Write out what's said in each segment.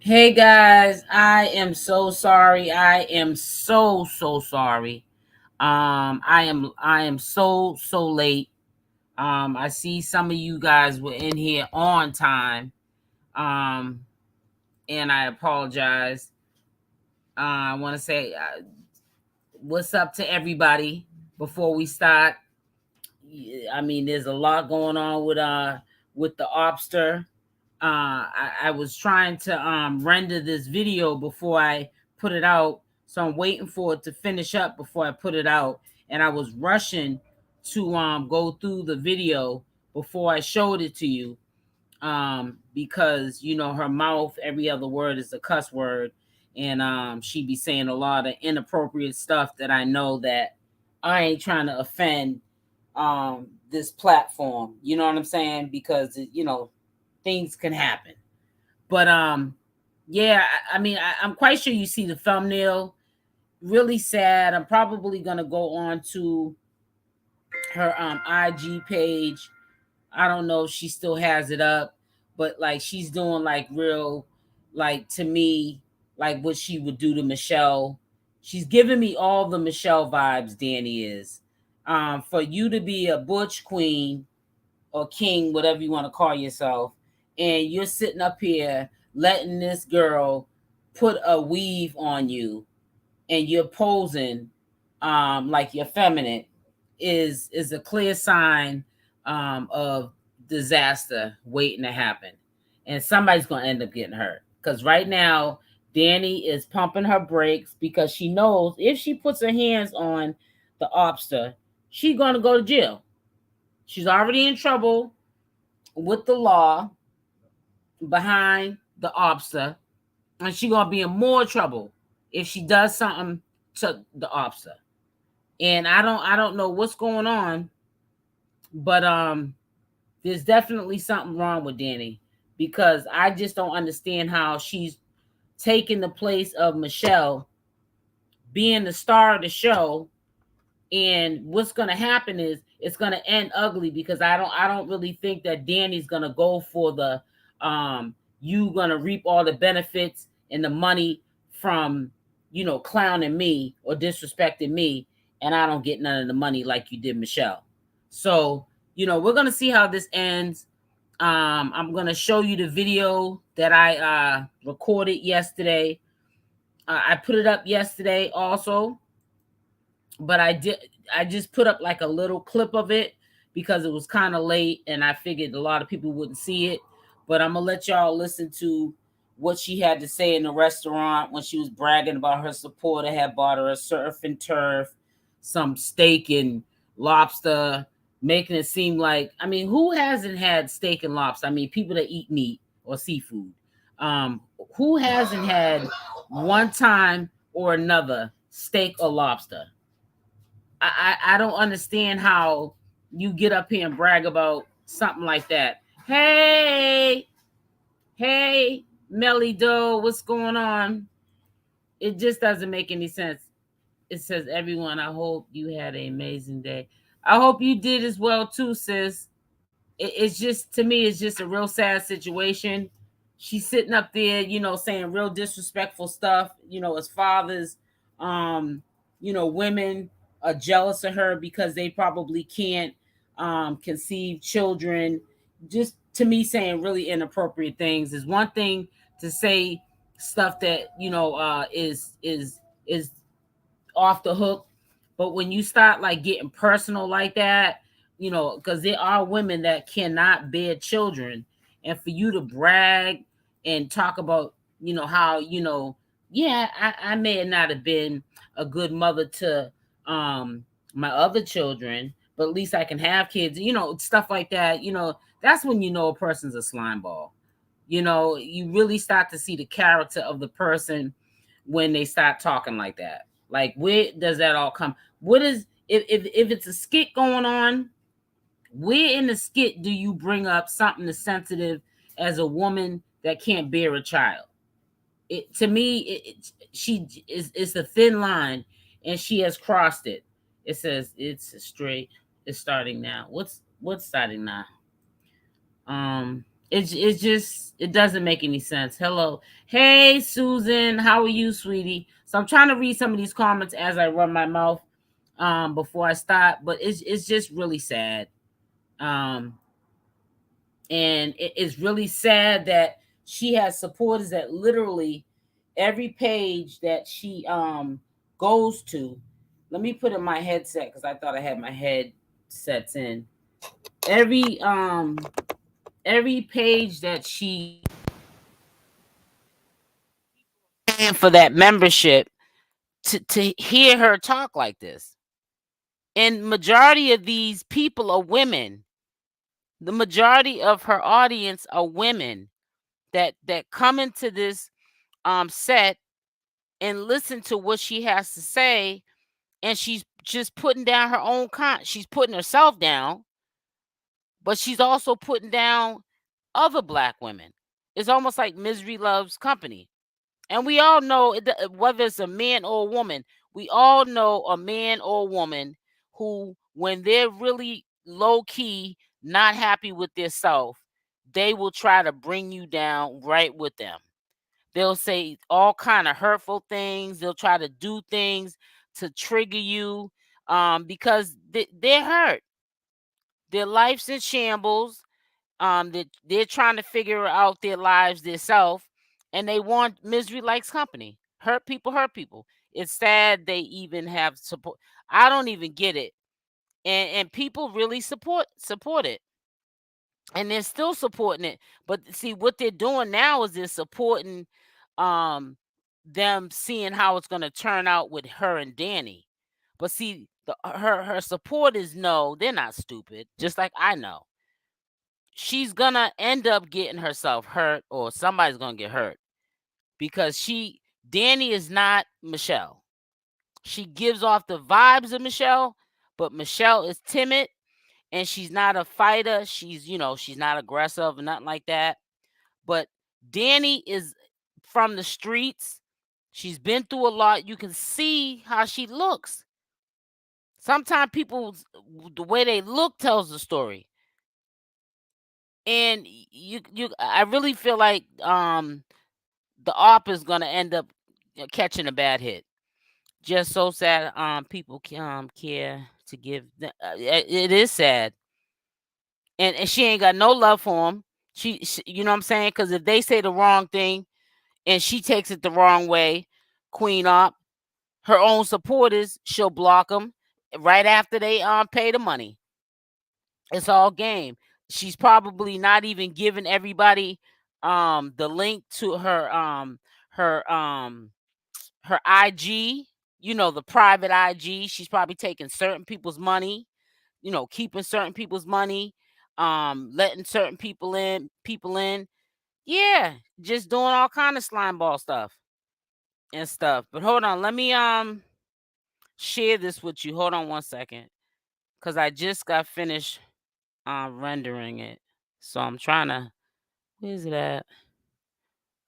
Hey guys, I am so sorry. I am so sorry. I am so late. I see some of you guys were in here on time. Um, and I apologize. I want to say what's up to everybody before we start. I mean, there's a lot going on with the Obster. I was trying to render this video before I put it out, so I'm waiting for it to finish up before I put it out. And I was rushing to go through the video before I showed it to you, because her mouth, every other word is a cuss word, and she be saying a lot of inappropriate stuff that I know that I ain't trying to offend this platform. You know what I'm saying? Because things can happen. But yeah, I mean, I'm quite sure you see the thumbnail. Really sad. I'm probably gonna go on to her IG page. I don't know if she still has it up, but like she's doing like real, like to me, like what she would do to Michelle. She's giving me all the Michelle vibes. Dani is. For you to be a butch queen or king, whatever you want to call yourself, and you're sitting up here letting this girl put a weave on you, and you're posing like you're feminine, is a clear sign of disaster waiting to happen, and somebody's gonna end up getting hurt. Because right now, Dani is pumping her brakes because she knows if she puts her hands on the obster, she's gonna go to jail. She's already in trouble with the law behind the obster, and she's gonna be in more trouble if she does something to the obster. And I don't know what's going on, but there's definitely something wrong with Dani, because I just don't understand how she's taking the place of Michelle being the star of the show. And what's going to happen is it's going to end ugly, because I don't really think that Dani's going to go for the you going to reap all the benefits and the money from clowning me or disrespecting me, and I don't get none of the money like you did Michelle. So we're going to see how this ends. I'm going to show you the video that I recorded yesterday. I put it up yesterday also, but I just put up like a little clip of it because it was kind of late and I figured a lot of people wouldn't see it. But I'm gonna let y'all listen to what she had to say in the restaurant when she was bragging about her supporter had bought her a surf and turf, some steak and lobster, making it seem like, I mean, who hasn't had steak and lobster? I mean, people that eat meat or seafood. Um, who hasn't had one time or another steak or lobster? I don't understand how you get up here and brag about something like that. Hey, Melly Doe, what's going on? It just doesn't make any sense. It says, everyone, I hope you had an amazing day. I hope you did as well too, sis. It's just, to me, it's just a real sad situation. She's sitting up there, saying real disrespectful stuff, as fathers, women are jealous of her because they probably can't conceive children. Just to me, saying really inappropriate things is one thing to say stuff that is off the hook, but when you start like getting personal like that, because there are women that cannot bear children, and for you to brag and talk about, how, yeah, I may not have been a good mother to my other children, but at least I can have kids, stuff like that. That's when a person's a slime ball. You really start to see the character of the person when they start talking like that. Like, where does that all come? What is, if it's a skit going on, where in the skit do you bring up something as sensitive as a woman that can't bear a child? It, to me, she is, it's a thin line, and she has crossed it. It says it's straight. It's starting now. What's starting now? it doesn't make any sense. Hello, hey Susan, how are you, sweetie? So I'm trying to read some of these comments as I run my mouth before I stop, but it's just really sad. Um, and it's really sad that she has supporters that literally every page that she goes to. Let me put in my headset because I thought I had my headsets in. Every page that she paying for that membership to hear her talk like this. And majority of these people are women. The majority of her audience are women that come into this set and listen to what she has to say, and she's just putting down her own she's putting herself down, but she's also putting down other black women. It's almost like misery loves company. And we all know whether it's a man or a woman, we all know a man or a woman who, when they're really low key, not happy with their self, they will try to bring you down right with them. They'll say all kind of hurtful things. They'll try to do things to trigger you because they're hurt. Their life's in shambles. They're trying to figure out their lives themselves, and they want misery likes company. Hurt people hurt people. It's sad they even have support. I don't even get it, and people really support it, and they're still supporting it. But see, what they're doing now is they're supporting um them seeing how it's going to turn out with her and Dani. But see, her supporters know they're not stupid, just like I know she's gonna end up getting herself hurt, or somebody's gonna get hurt, because Dani is not Michelle. She gives off the vibes of Michelle, but Michelle is timid and she's not a fighter. She's not aggressive or nothing like that. But Dani is from the streets. She's been through a lot. You can see how she looks. Sometimes the way they look tells the story. And I really feel like the Opp is gonna end up catching a bad hit. Just so sad. People care to give. It is sad, and she ain't got no love for him. You know what I'm saying? Because if they say the wrong thing and she takes it the wrong way, Queen Opp, her own supporters, she'll block them right after they pay the money. It's all game. She's probably not even giving everybody the link to her her IG, the private IG. She's probably taking certain people's money, keeping certain people's money, letting certain people in. Yeah, just doing all kind of slime ball stuff and stuff. But hold on, let me share this with you. Hold on one second, cuz I just got finished rendering it. So I'm trying to where's it at?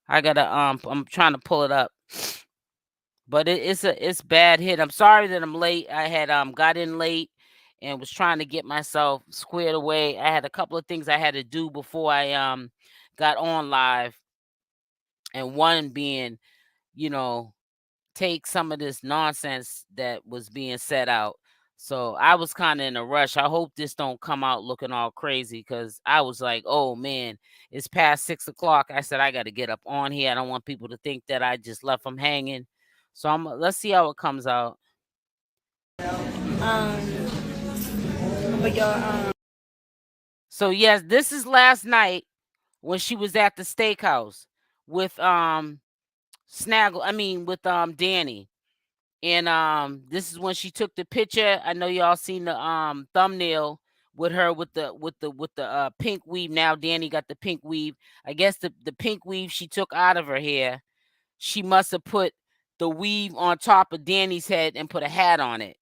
I got to I'm trying to pull it up. But it's bad hit. I'm sorry that I'm late. I had got in late and was trying to get myself squared away. I had a couple of things I had to do before I got on live, and one being, you know, take some of this nonsense that was being set out. So I was kind of in a rush. I hope this don't come out looking all crazy, because I was like, oh man, it's past 6 o'clock. I said I got to get up on here. I don't want people to think that I just left them hanging. So let's see how it comes out. But y'all, so yes, this is last night when she was at the steakhouse with Snaggle. I mean with Dani. And this is when she took the picture. I know y'all seen the thumbnail with her with the pink weave. Now Dani got the pink weave. I guess the pink weave she took out of her hair, she must have put the weave on top of Dani's head and put a hat on it.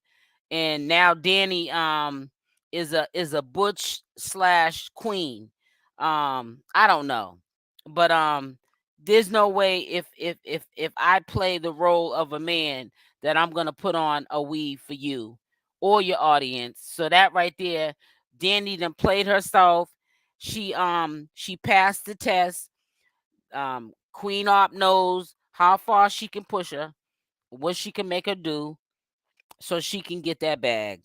And now Dani is a butch slash queen. I don't know. But there's no way if I play the role of a man that I'm gonna put on a weave for you or your audience. So that right there, Dani done played herself. She passed the test. Queen Opp knows how far she can push her, what she can make her do, so she can get that bag.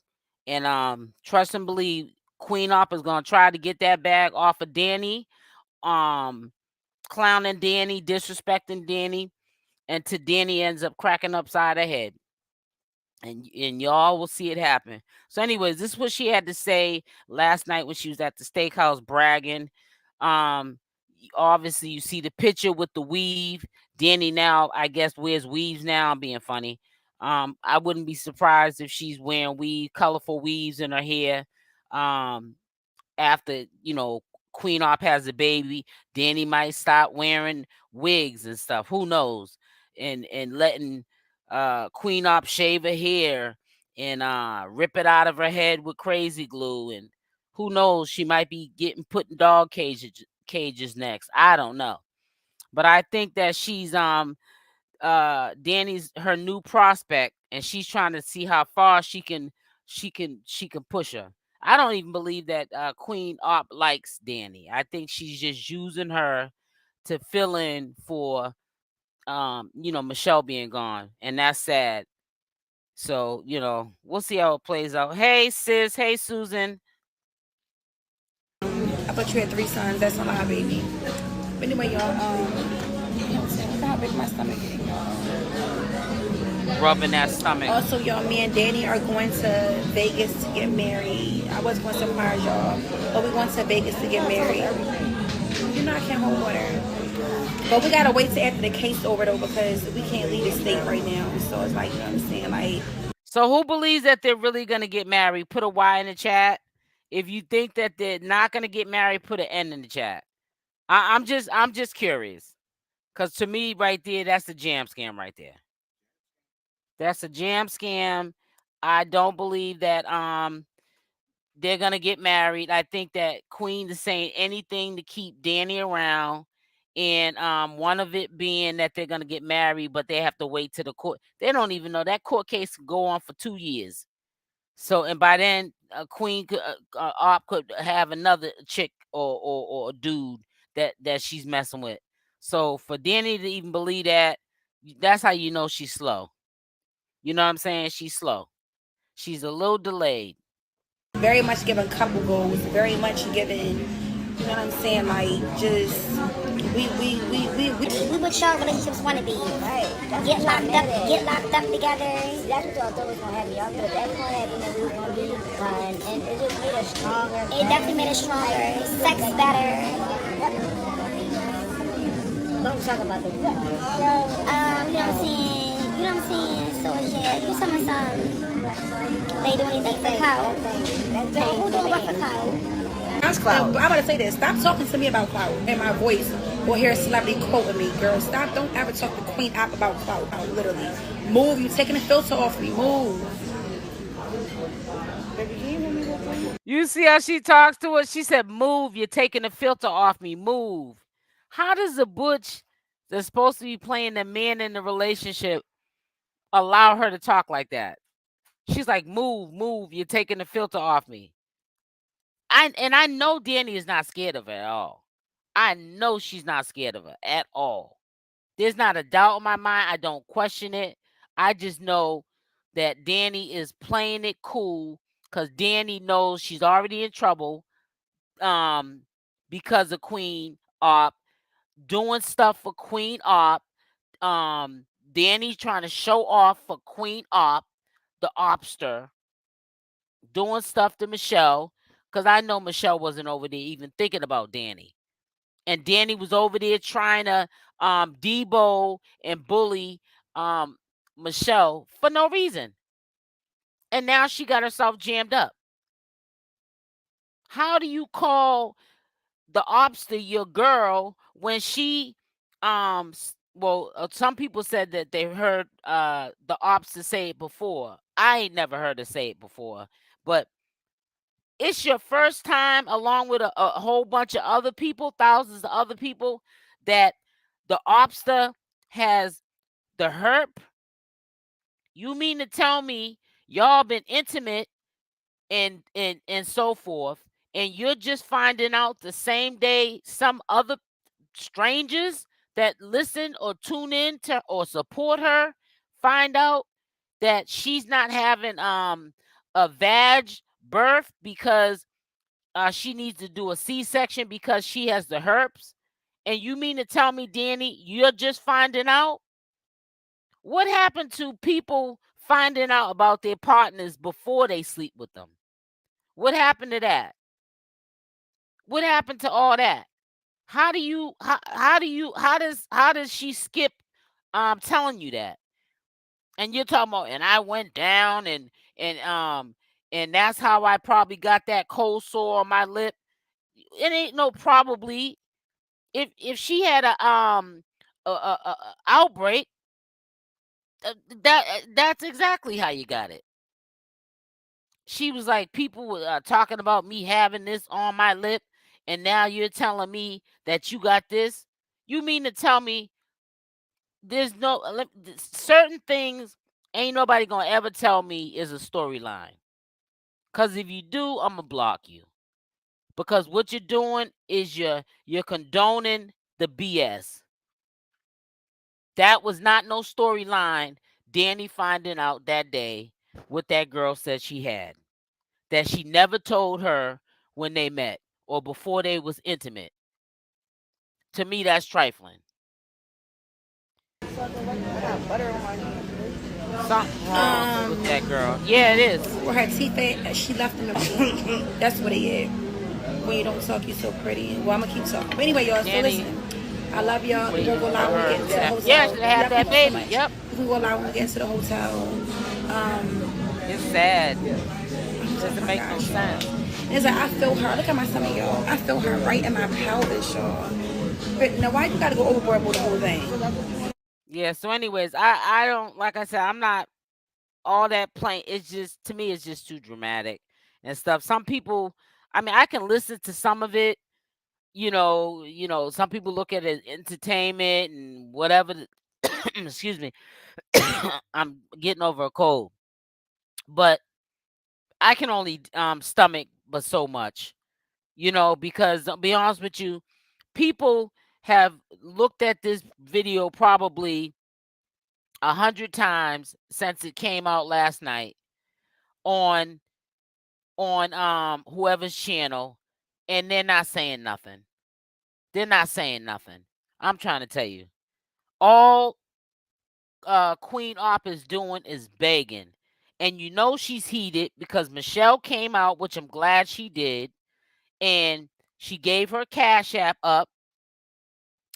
And trust and believe, Queen Opp is gonna try to get that bag off of Dani, um, clowning Dani, disrespecting Dani, until Dani ends up cracking upside her head. And y'all will see it happen. So, anyways, this is what she had to say last night when she was at the steakhouse bragging. Obviously, you see the picture with the weave. Dani now, I guess, wears weaves now. I'm being funny. I wouldn't be surprised if she's wearing colorful weaves in her hair. Um, After Queen Opp has a baby, Dani might stop wearing wigs and stuff. Who knows? And letting Queen Opp shave her hair and rip it out of her head with crazy glue. And who knows? She might be getting put in dog cages next. I don't know. But I think that she's Dani's her new prospect, and she's trying to see how far she can push her. I don't even believe that Queen Opp likes Dani. I think she's just using her to fill in for Michelle being gone, and that's sad. So, we'll see how it plays out. Hey sis, hey Susan. I thought you had 3 sons. That's a lot, baby. But anyway, y'all, you know what I'm saying? Look how big my stomach is, y'all. Rubbing that stomach. Also, y'all, me and Dani are going to Vegas to get married. I was going to surprise y'all, but we're going to Vegas to get married. You know I can't hold water. But we gotta wait till after the case over though, because we can't leave the state right now. So it's like, you know what I'm saying? Like, so who believes that they're really gonna get married? Put a Y in the chat. If you think that they're not gonna get married, put an N in the chat. I'm just curious. Cause to me, right there, that's a jam scam right there. That's a jam scam. I don't believe that they're gonna get married. I think that Queen is saying anything to keep Dani around. And one of it being that they're gonna get married, but they have to wait to the court. They don't even know that court case could go on for 2 years. So, and by then, Queen Opp could have another chick or a dude that she's messing with. So for Dani to even believe that, that's how you know she's slow. You know what I'm saying? She's slow. She's a little delayed. very much giving couple goals, very much giving, you know what I'm saying? Like, just, we what y'all relationships want to be. Right. Get locked up together. That's what y'all thought was gonna happen. Y'all thought that was gonna happen and we were gonna be fine. And it just made us stronger. It definitely made us stronger. Sex better. Don't talk about the you know what I'm saying? You know what I'm saying? So yeah, you some they do anything for clout. Who do what for clout? That's clout. I'm about to say this. Stop talking to me about clout and my voice or hear a celebrity quoting me, girl. Stop. Don't ever talk to Queen Opp about clout. Literally. Move. You taking the filter off me. Move. You see how she talks to her? She said, move. You're taking the filter off me. Move. How does a butch that's supposed to be playing the man in the relationship allow her to talk like that? She's like, move. You're taking the filter off me. I know Dani is not scared of her at all. I know she's not scared of her at all. There's not a doubt in my mind. I don't question it. I just know that Dani is playing it cool because Dani knows she's already in trouble because of Queen Opp, doing stuff for Queen Opp. Dani's trying to show off for Queen Opp, the Oppster, doing stuff to Michelle because I know Michelle wasn't over there even thinking about Dani. And Dani was over there trying to debo and bully Michelle for no reason. And now she got herself jammed up. How do you call the Oppster your girl when she some people said that they heard the Oppster say it before. I ain't never heard her say it before. But it's your first time, along with a whole bunch of other people, thousands of other people, that the Oppster has the herp. You mean to tell me y'all been intimate and so forth, and you're just finding out the same day some other strangers that listen or tune in to or support her find out that she's not having a vag birth because she needs to do a C-section because she has the herpes. And you mean to tell me, Danny, you're just finding out? What happened to people finding out about their partners before they sleep with them? What happened to that? What happened to all that? How does she skip telling you that? And you're talking about, and I went down and that's how I probably got that cold sore on my lip. It ain't no probably. If she had a outbreak, that's exactly how you got it. She was like, people were talking about me having this on my lip, and now you're telling me that you got this. You mean to tell me there's no certain things ain't nobody gonna ever tell me is a storyline? Cause if you do, I'm gonna block you. Because what you're doing is you're condoning the BS. That was not no storyline. Danny finding out that day what that girl said she had. That she never told her when they met or before they was intimate. To me, that's trifling. Something wrong with that girl. Yeah, it is. Where her teeth she left them. That's what it is. When you don't talk, you so pretty. Well, I'm gonna keep talking. But anyway, y'all, so listen. I love y'all. We're gonna go live when we get into the hotel. Yeah, she have that baby. So yep. We go live when we get into the hotel. It's sad. It doesn't make no sense. It's like I feel her. Look at my stomach, y'all. I feel her right in my pelvis, y'all. But now, why you gotta go overboard with the whole thing? Yeah. So, anyways, I don't, like I said, I'm not all that plain. It's just, to me, it's just too dramatic and stuff. Some people, I mean, I can listen to some of it. Some people look at it as entertainment and whatever. Excuse me. I'm getting over a cold, but I can only stomach but so much, because I'll be honest with you, people have looked at this video probably 100 times since it came out last night on whoever's channel, and they're not saying nothing. They're not saying nothing. I'm trying to tell you. All Queen Opp is doing is begging. And she's heated because Michelle came out, which I'm glad she did, and she gave her Cash App up,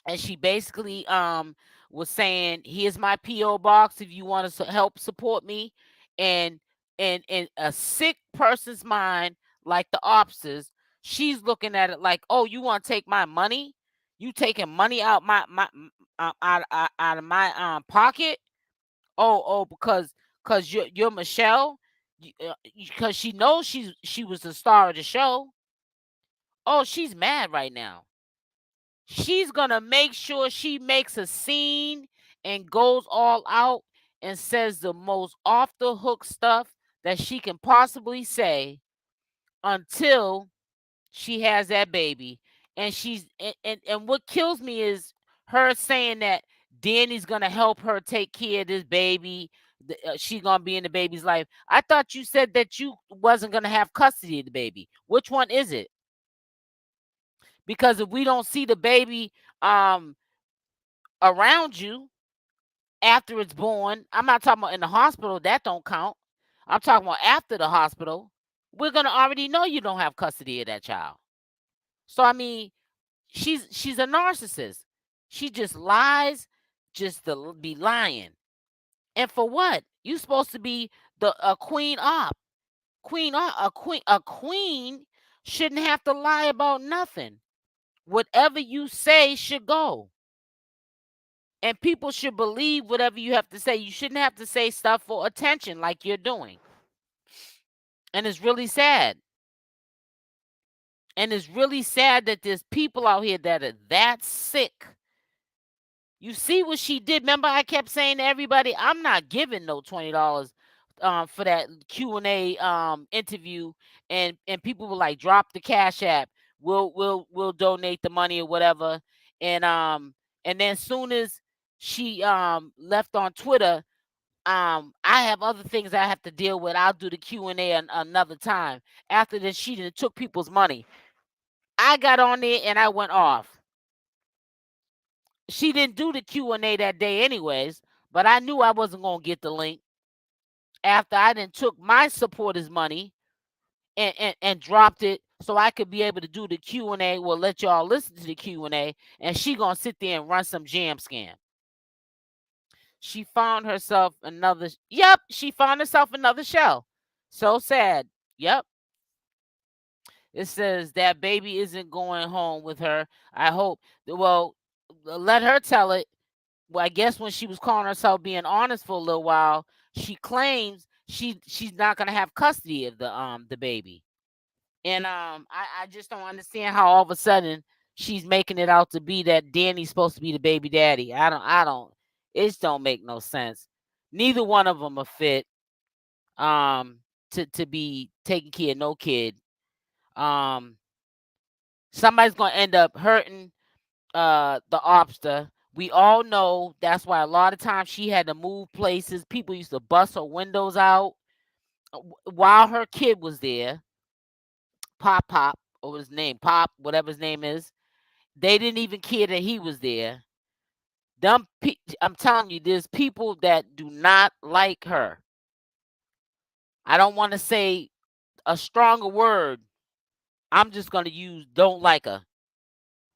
and she basically was saying, here's my P.O. box if you want to help support me. And in a sick person's mind, like the Oppses, she's looking at it like, oh, you want to take my money? You taking money out out of my pocket? Oh, because you're Michelle, because she knows she was the star of the show. Oh, she's mad right now. She's gonna make sure she makes a scene and goes all out and says the most off the hook stuff that she can possibly say until she has that baby. And she's and what kills me is her saying that Danny's gonna help her take care of this baby. She's gonna be in the baby's life. I thought you said that you wasn't gonna have custody of the baby. Which one is it? Because if we don't see the baby around you after it's born, I'm not talking about in the hospital, that don't count. I'm talking about after the hospital. We're gonna already know you don't have custody of that child. So I mean, she's a narcissist. She just lies just to be lying. And for what? You supposed to be a Queen Opp. A queen shouldn't have to lie about nothing. Whatever you say should go. And people should believe whatever you have to say. You shouldn't have to say stuff for attention like you're doing. And it's really sad. And it's really sad that there's people out here that are that sick. You see what she did? Remember, I kept saying to everybody, I'm not giving no $20 for that Q&A interview, and people were like, drop the Cash App, we'll donate the money or whatever. And then soon as she left on Twitter, I have other things I have to deal with. I'll do the Q&A another time. After this, she done took people's money. I got on there and I went off. She didn't do the Q&A that day anyways, but I knew I wasn't going to get the link after I done took my supporters' money and dropped it so I could be able to do the Q&A. Well, let y'all listen to the Q&A, and she going to sit there and run some jam scam. She found herself another. Yep, she found herself another show. So sad. Yep. It says that baby isn't going home with her. I hope. Well, let her tell it. Well, I guess when she was calling herself being honest for a little while, she claims she's not gonna have custody of the baby. And I just don't understand how all of a sudden she's making it out to be that Danny's supposed to be the baby daddy. I don't. It just don't make no sense. Neither one of them are fit um to be taking care of no kid. Um, Somebody's gonna end up hurting the obster. We all know that's why a lot of times she had to move places. People used to bust her windows out while her kid was there. Pop, or his name, Pop, whatever his name is. They didn't even care that he was there. I'm telling you, there's people that do not like her. I don't want to say a stronger word. I'm just gonna use don't like her.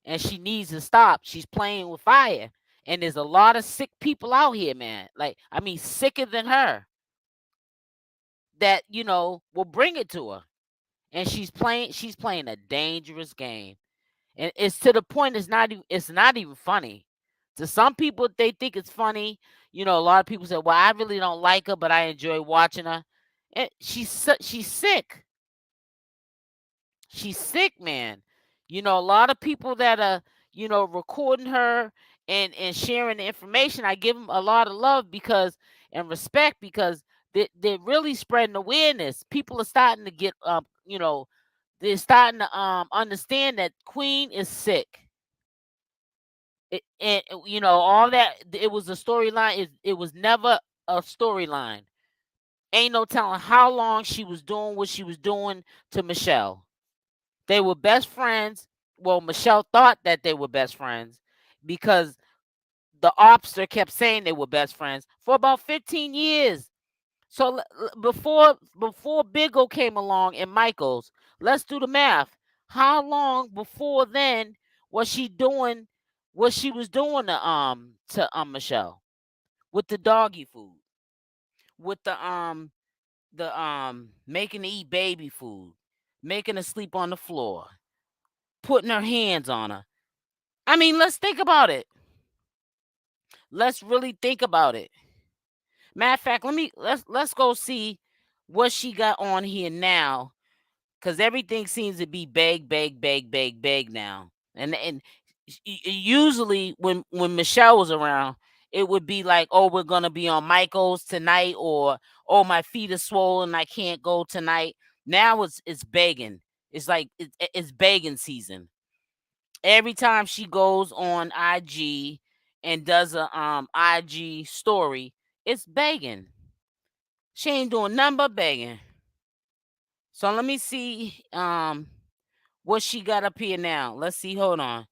And she needs to stop. She's playing with fire. And there's a lot of sick people out here, man. Like, I mean, sicker than her that, will bring it to her. And she's playing a dangerous game. And it's to the point it's not even funny. To some people they think it's funny. A lot of people say, "Well, I really don't like her, but I enjoy watching her." And she's sick. She's sick, man. A lot of people that are, recording her and sharing the information, I give them a lot of love because and respect because they're really spreading awareness. People are starting to get they're starting to understand that Queen is sick. And all that it was a storyline. It was never a storyline. Ain't no telling how long she was doing what she was doing to Michelle. They were best friends. Well, Michelle thought that they were best friends because the obster kept saying they were best friends for about 15 years. So before Big O came along and Michaels, let's do the math. How long before then was she doing what she was doing to Michelle with the doggy food, with the making her eat baby food, making her sleep on the floor, putting her hands on her. I mean, let's think about it. Let's really think about it. Matter of fact, let's go see what she got on here now, because everything seems to be beg now. And usually when Michelle was around, it would be like, oh, we're gonna be on Michael's tonight, or oh, my feet are swollen, I can't go tonight. Now it's begging. It's like it's begging season. Every time she goes on IG and does a IG story, it's begging. She ain't doing nothing but begging. So let me see what she got up here now. Let's see. Hold on.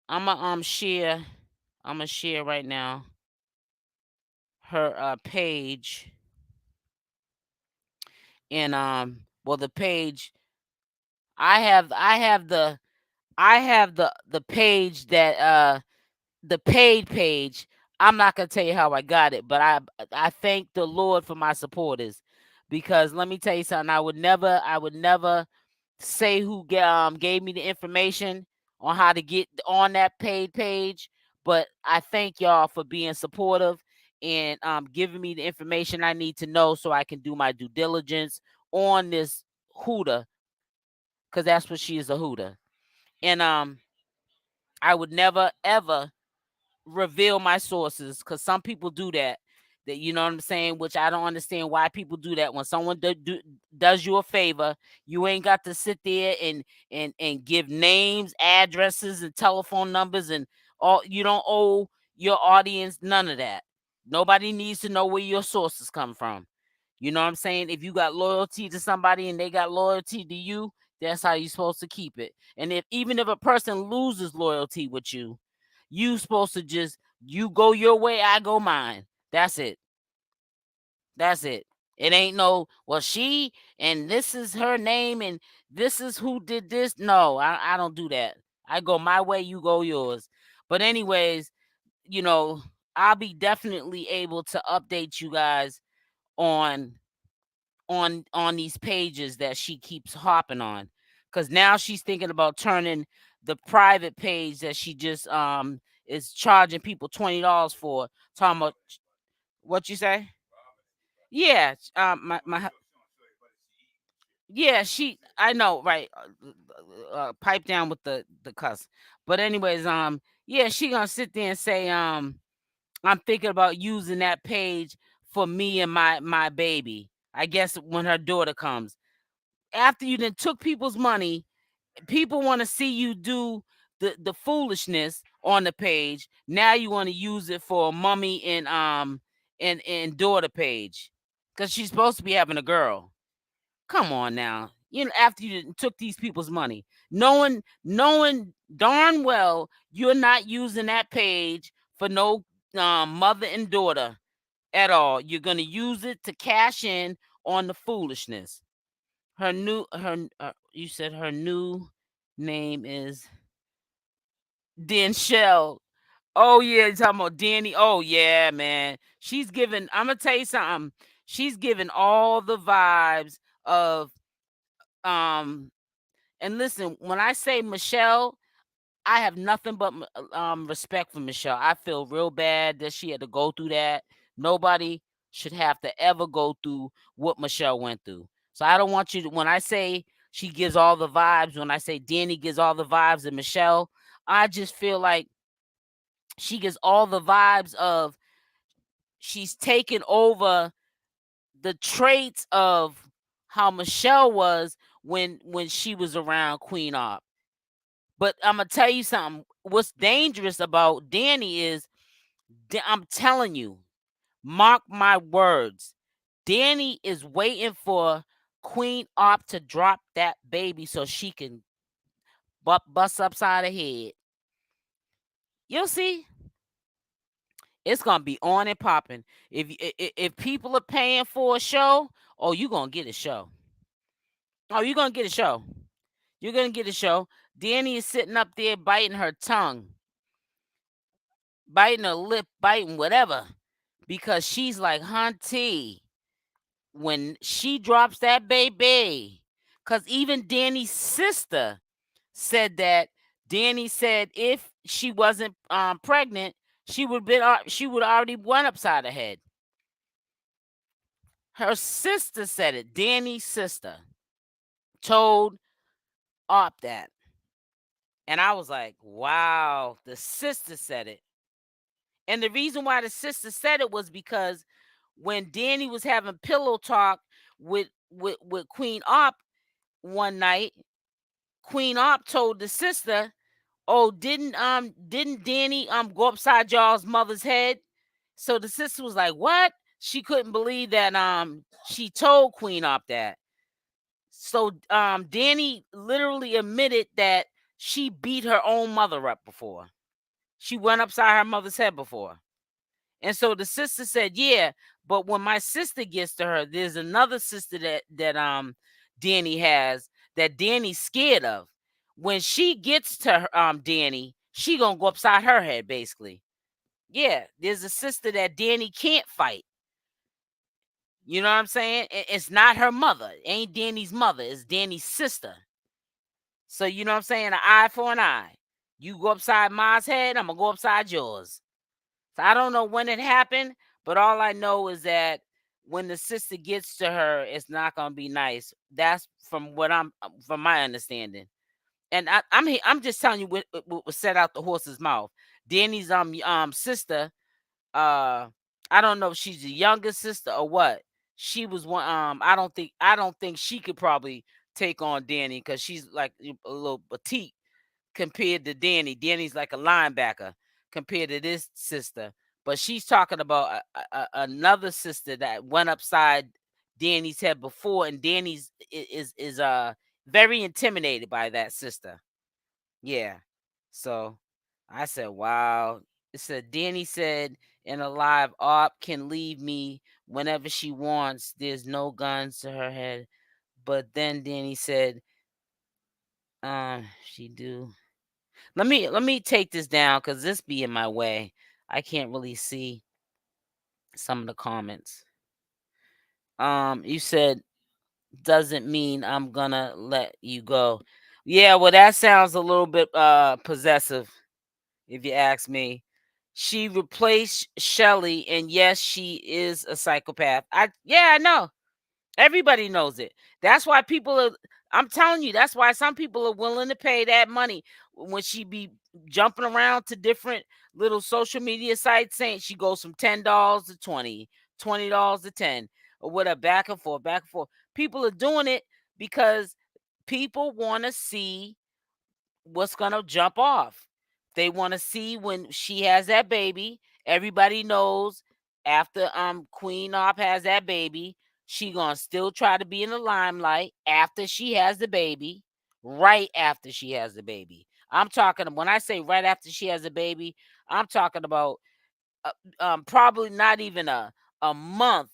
I'm gonna share right now her page. And well, the page I have the page that the paid page. I'm not gonna tell you how I got it, but I thank the Lord for my supporters, because let me tell you something. I would never say who gave me the information on how to get on that paid page, but I thank y'all for being supportive and giving me the information I need to know so I can do my due diligence on this hooter, because that's what she is, a hooter. And I would never ever reveal my sources, because some people do that. That, you know what I'm saying? Which I don't understand why people do that. When someone does you a favor, you ain't got to sit there and give names, addresses, and telephone numbers and all. You don't owe your audience none of that. Nobody needs to know where your sources come from. You know what I'm saying? If you got loyalty to somebody and they got loyalty to you, that's how you're supposed to keep it. And if even if a person loses loyalty with you, you supposed to just you go your way, I go mine. That's it. That's it. It ain't no, well, she and this is her name and this is who did this. No, I don't do that. I go my way, you go yours. But anyways, you know, I'll be definitely able to update you guys on on these pages that she keeps hopping on. Cause now she's thinking about turning the private page that she just is charging people $20 for. Talking about what you say? Yeah, my yeah, she I know, right. Pipe down with the cuss. But anyways, yeah, she gonna sit there and say, I'm thinking about using that page for me and my baby. I guess when her daughter comes. After you then took people's money, people want to see you do the foolishness on the page. Now you want to use it for mommy and daughter page. Cause she's supposed to be having a girl. Come on now. You know, after you took these people's money, knowing darn well you're not using that page for no mother and daughter at all. You're gonna use it to cash in on the foolishness. You said her new name is Denshell. Oh yeah, you talking about Dani. Oh yeah, man. She's giving. I'm gonna tell you something. She's giving all the vibes of um and listen, when I say Michelle, I have nothing but respect for Michelle. I feel real bad that she had to go through that. Nobody should have to ever go through what Michelle went through. So I don't want you to, when I say she gives all the vibes, when I say Dani gives all the vibes of Michelle, I just feel like she gets all the vibes of she's taken over the traits of how Michelle was when she was around Queen Opp. But I'm gonna tell you something. What's dangerous about Dani is, I'm telling you, mark my words. Dani is waiting for Queen Opp to drop that baby so she can bust upside her head. You'll see. It's gonna be on and popping. If people are paying for a show, oh, you gonna get a show. Oh, you're gonna get a show. You're gonna get a show. Dani is sitting up there biting her tongue, biting her lip, biting whatever, because she's like, Hunty, when she drops that baby, because even Dani's sister said that. Dani said if she wasn't pregnant, she would already went upside her head. Her sister said it. Dani's sister told Opp that. And I was like, wow, the sister said it. And the reason why the sister said it was because when Dani was having pillow talk with Queen Opp one night, Queen Opp told the sister, "Oh, didn't Dani go upside y'all's mother's head?" So the sister was like, "What?" She couldn't believe that she told Queen Opp that. So Dani literally admitted that she beat her own mother up before. She went upside her mother's head before. And so the sister said, "Yeah, but when my sister gets to her, there's another sister that Dani has that Dani's scared of. When she gets to her, Dani, she gonna go upside her head, basically. Yeah, there's a sister that Dani can't fight. You know what I'm saying? It's not her mother. It ain't Dani's mother. It's Dani's sister. So you know what I'm saying? An eye for an eye. You go upside my head, I'm gonna go upside yours." So I don't know when it happened, but all I know is that when the sister gets to her, it's not gonna be nice. That's from my understanding. And I'm just telling you what was said out the horse's mouth. Dani's sister, I don't know if she's the youngest sister or what. She was one. I don't think she could probably take on Danny because she's like a little petite compared to Danny. Danny's like a linebacker compared to this sister. But she's talking about another sister that went upside Danny's head before, and Danny's is very intimidated by that sister. Yeah. So I said, wow. It said Danny said in a live, Op can leave me whenever she wants. There's no guns to her head. But then Danny said, she do. Let me take this down because this be in my way. I can't really see some of the comments. You said doesn't mean I'm gonna let you go. Yeah, well that sounds a little bit possessive, if you ask me. She replaced Shelly, and yes, she is a psychopath. I know. Everybody knows it. That's why people are. I'm telling you, that's why some people are willing to pay that money when she be jumping around to different little social media sites saying she goes from $10 to 20, $20 to 10, or whatever, back and forth, back and forth. People are doing it because people want to see what's gonna jump off. They want to see when she has that baby. Everybody knows after Queen Opp has that baby, she gonna still try to be in the limelight after she has the baby. Right after she has the baby. I'm talking when I say right after she has the baby, I'm talking about probably not even a month.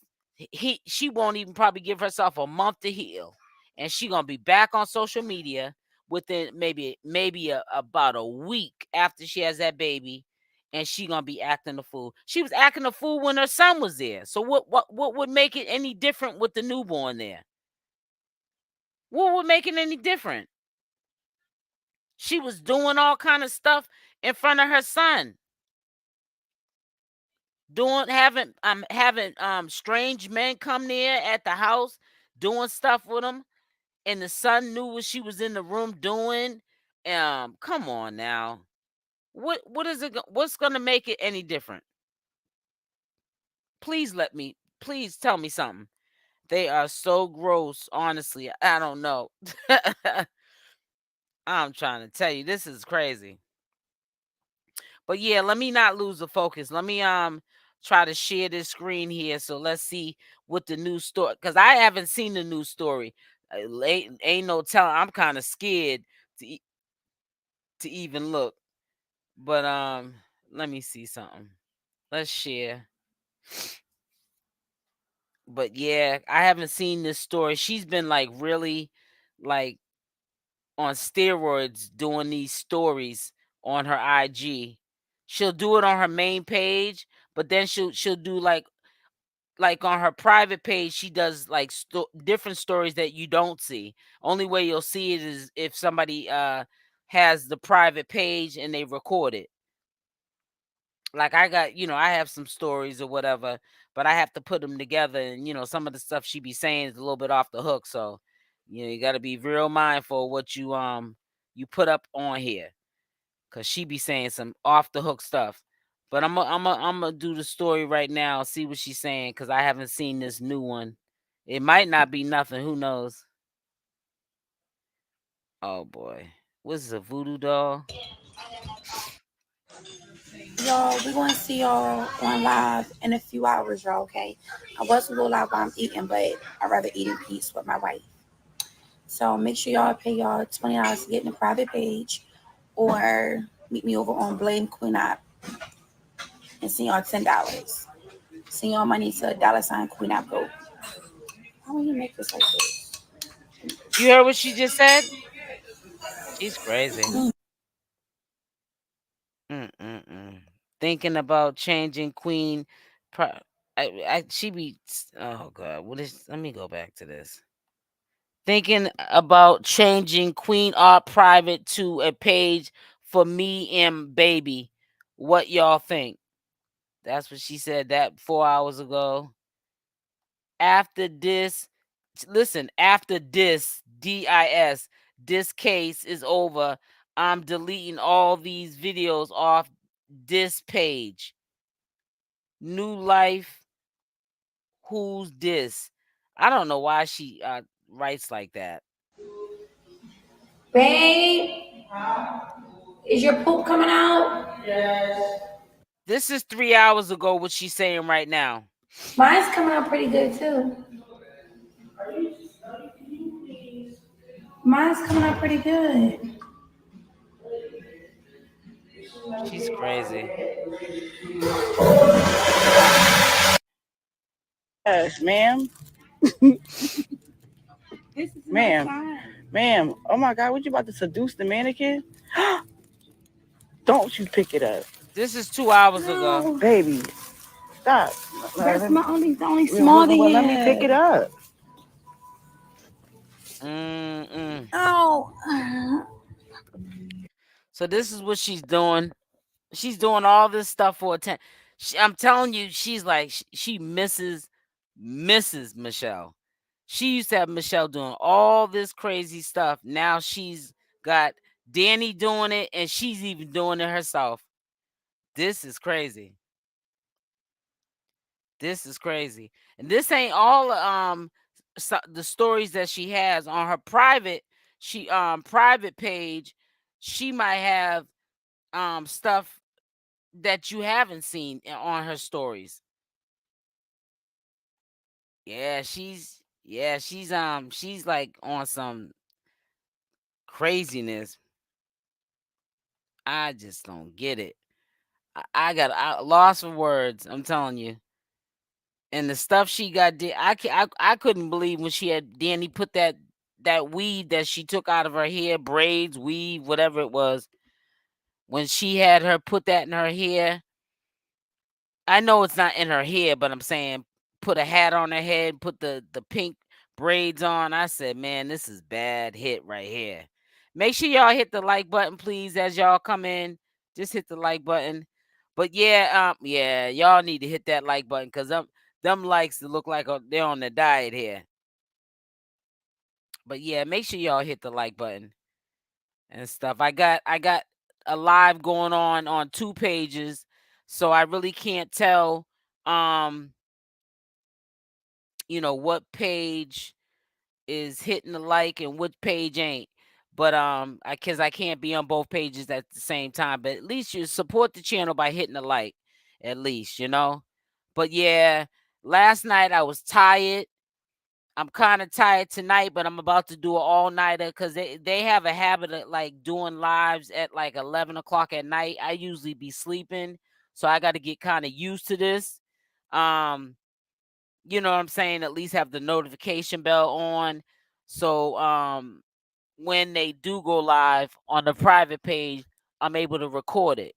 She won't even probably give herself a month to heal, and she gonna be back on social media within maybe about a week after she has that baby, and she gonna be acting a fool. She was acting a fool when her son was there. So what would make it any different with the newborn there? What would make it any different? She was doing all kind of stuff in front of her son. Doing having strange men come there at the house doing stuff with him, and the son knew what she was in the room doing. Come on now. What's gonna make it any different? Please tell me something. They are so gross, honestly. I don't know. I'm trying to tell you, this is crazy. But yeah, let me not lose the focus. Let me try to share this screen here. So let's see what the news story, because I haven't seen the news story. Ain't no telling. I'm kind of scared to even look. But let me see something. Let's share. But yeah, I haven't seen this story. She's been like really like on steroids doing these stories on her IG. She'll do it on her main page, but then she'll do like on her private page she does like different stories that you don't see. Only way you'll see it is if somebody has the private page and they record it. Like I got, I have some stories or whatever, but I have to put them together, and some of the stuff she be saying is a little bit off the hook. So you got to be real mindful of what you put up on here, because she be saying some off the hook stuff. But I'm gonna do the story right now, see what she's saying, because I haven't seen this new one. It might not be nothing, who knows. Oh boy, what's this, a voodoo doll? Y'all, we're going to see y'all on live in a few hours, y'all, okay? I was a little live while I'm eating, but I'd rather eat in peace with my wife. So make sure y'all pay y'all $20 to get in the private page, or meet me over on Blame Queen Opp and send y'all $10. Send y'all money to $Queen Opp Go. How will you make this like this? You heard what she just said? She's crazy. Mm-mm-mm. Thinking about changing Queen. She be. Oh God, what is? Let me go back to this. Thinking about changing Queen Art private to a page for me and baby. What y'all think? That's what she said that 4 hours ago. After this, listen. After this case is over, I'm deleting all these videos off this page. New life. Who's this? I don't know why she writes like that. Babe, is your poop coming out? This is 3 hours ago. What she's saying right now. Mine's coming out pretty good too. Mine's coming out pretty good. She's crazy. Yes, ma'am. This is Ma'am. my time. Ma'am, oh my God, what you about to seduce the mannequin? Don't you pick it up. This is 2 hours ago. No, Baby, stop. that's the only Well, small thing well, he let me pick it up. Oh. So this is what she's doing. She's doing all this stuff for attention. I'm telling you, she's like she misses Michelle. She used to have Michelle doing all this crazy stuff. Now she's got Dani doing it, and she's even doing it herself. This is crazy. This is crazy. And this ain't all the stories that she has on her private page. She might have stuff that you haven't seen on her stories. She's like on some craziness. I just don't get it. I lost for words. I'm telling you. And the stuff she got did, I couldn't believe when she had Dani put that weave that she took out of her hair, braids, weave, whatever it was. When she had her put that in her hair, I know it's not in her hair, but I'm saying put a hat on her head, put the pink braids on. I said, man, this is bad hit right here. Make sure y'all hit the like button, please, as y'all come in. Just hit the like button. But yeah, y'all need to hit that like button because them likes to look like they're on the diet here. But yeah, make sure y'all hit the like button and stuff. I got a live going on 2 pages, so I really can't tell what page is hitting the like and which page ain't. But I can't be on both pages at the same time. But at least you support the channel by hitting the like, at least. But yeah, last night I was tired. I'm kind of tired tonight, but I'm about to do an all-nighter because they have a habit of like doing lives at like 11 o'clock at night. I usually be sleeping, so I got to get kind of used to this. You know what I'm saying? At least have the notification bell on. So when they do go live on the private page, I'm able to record it.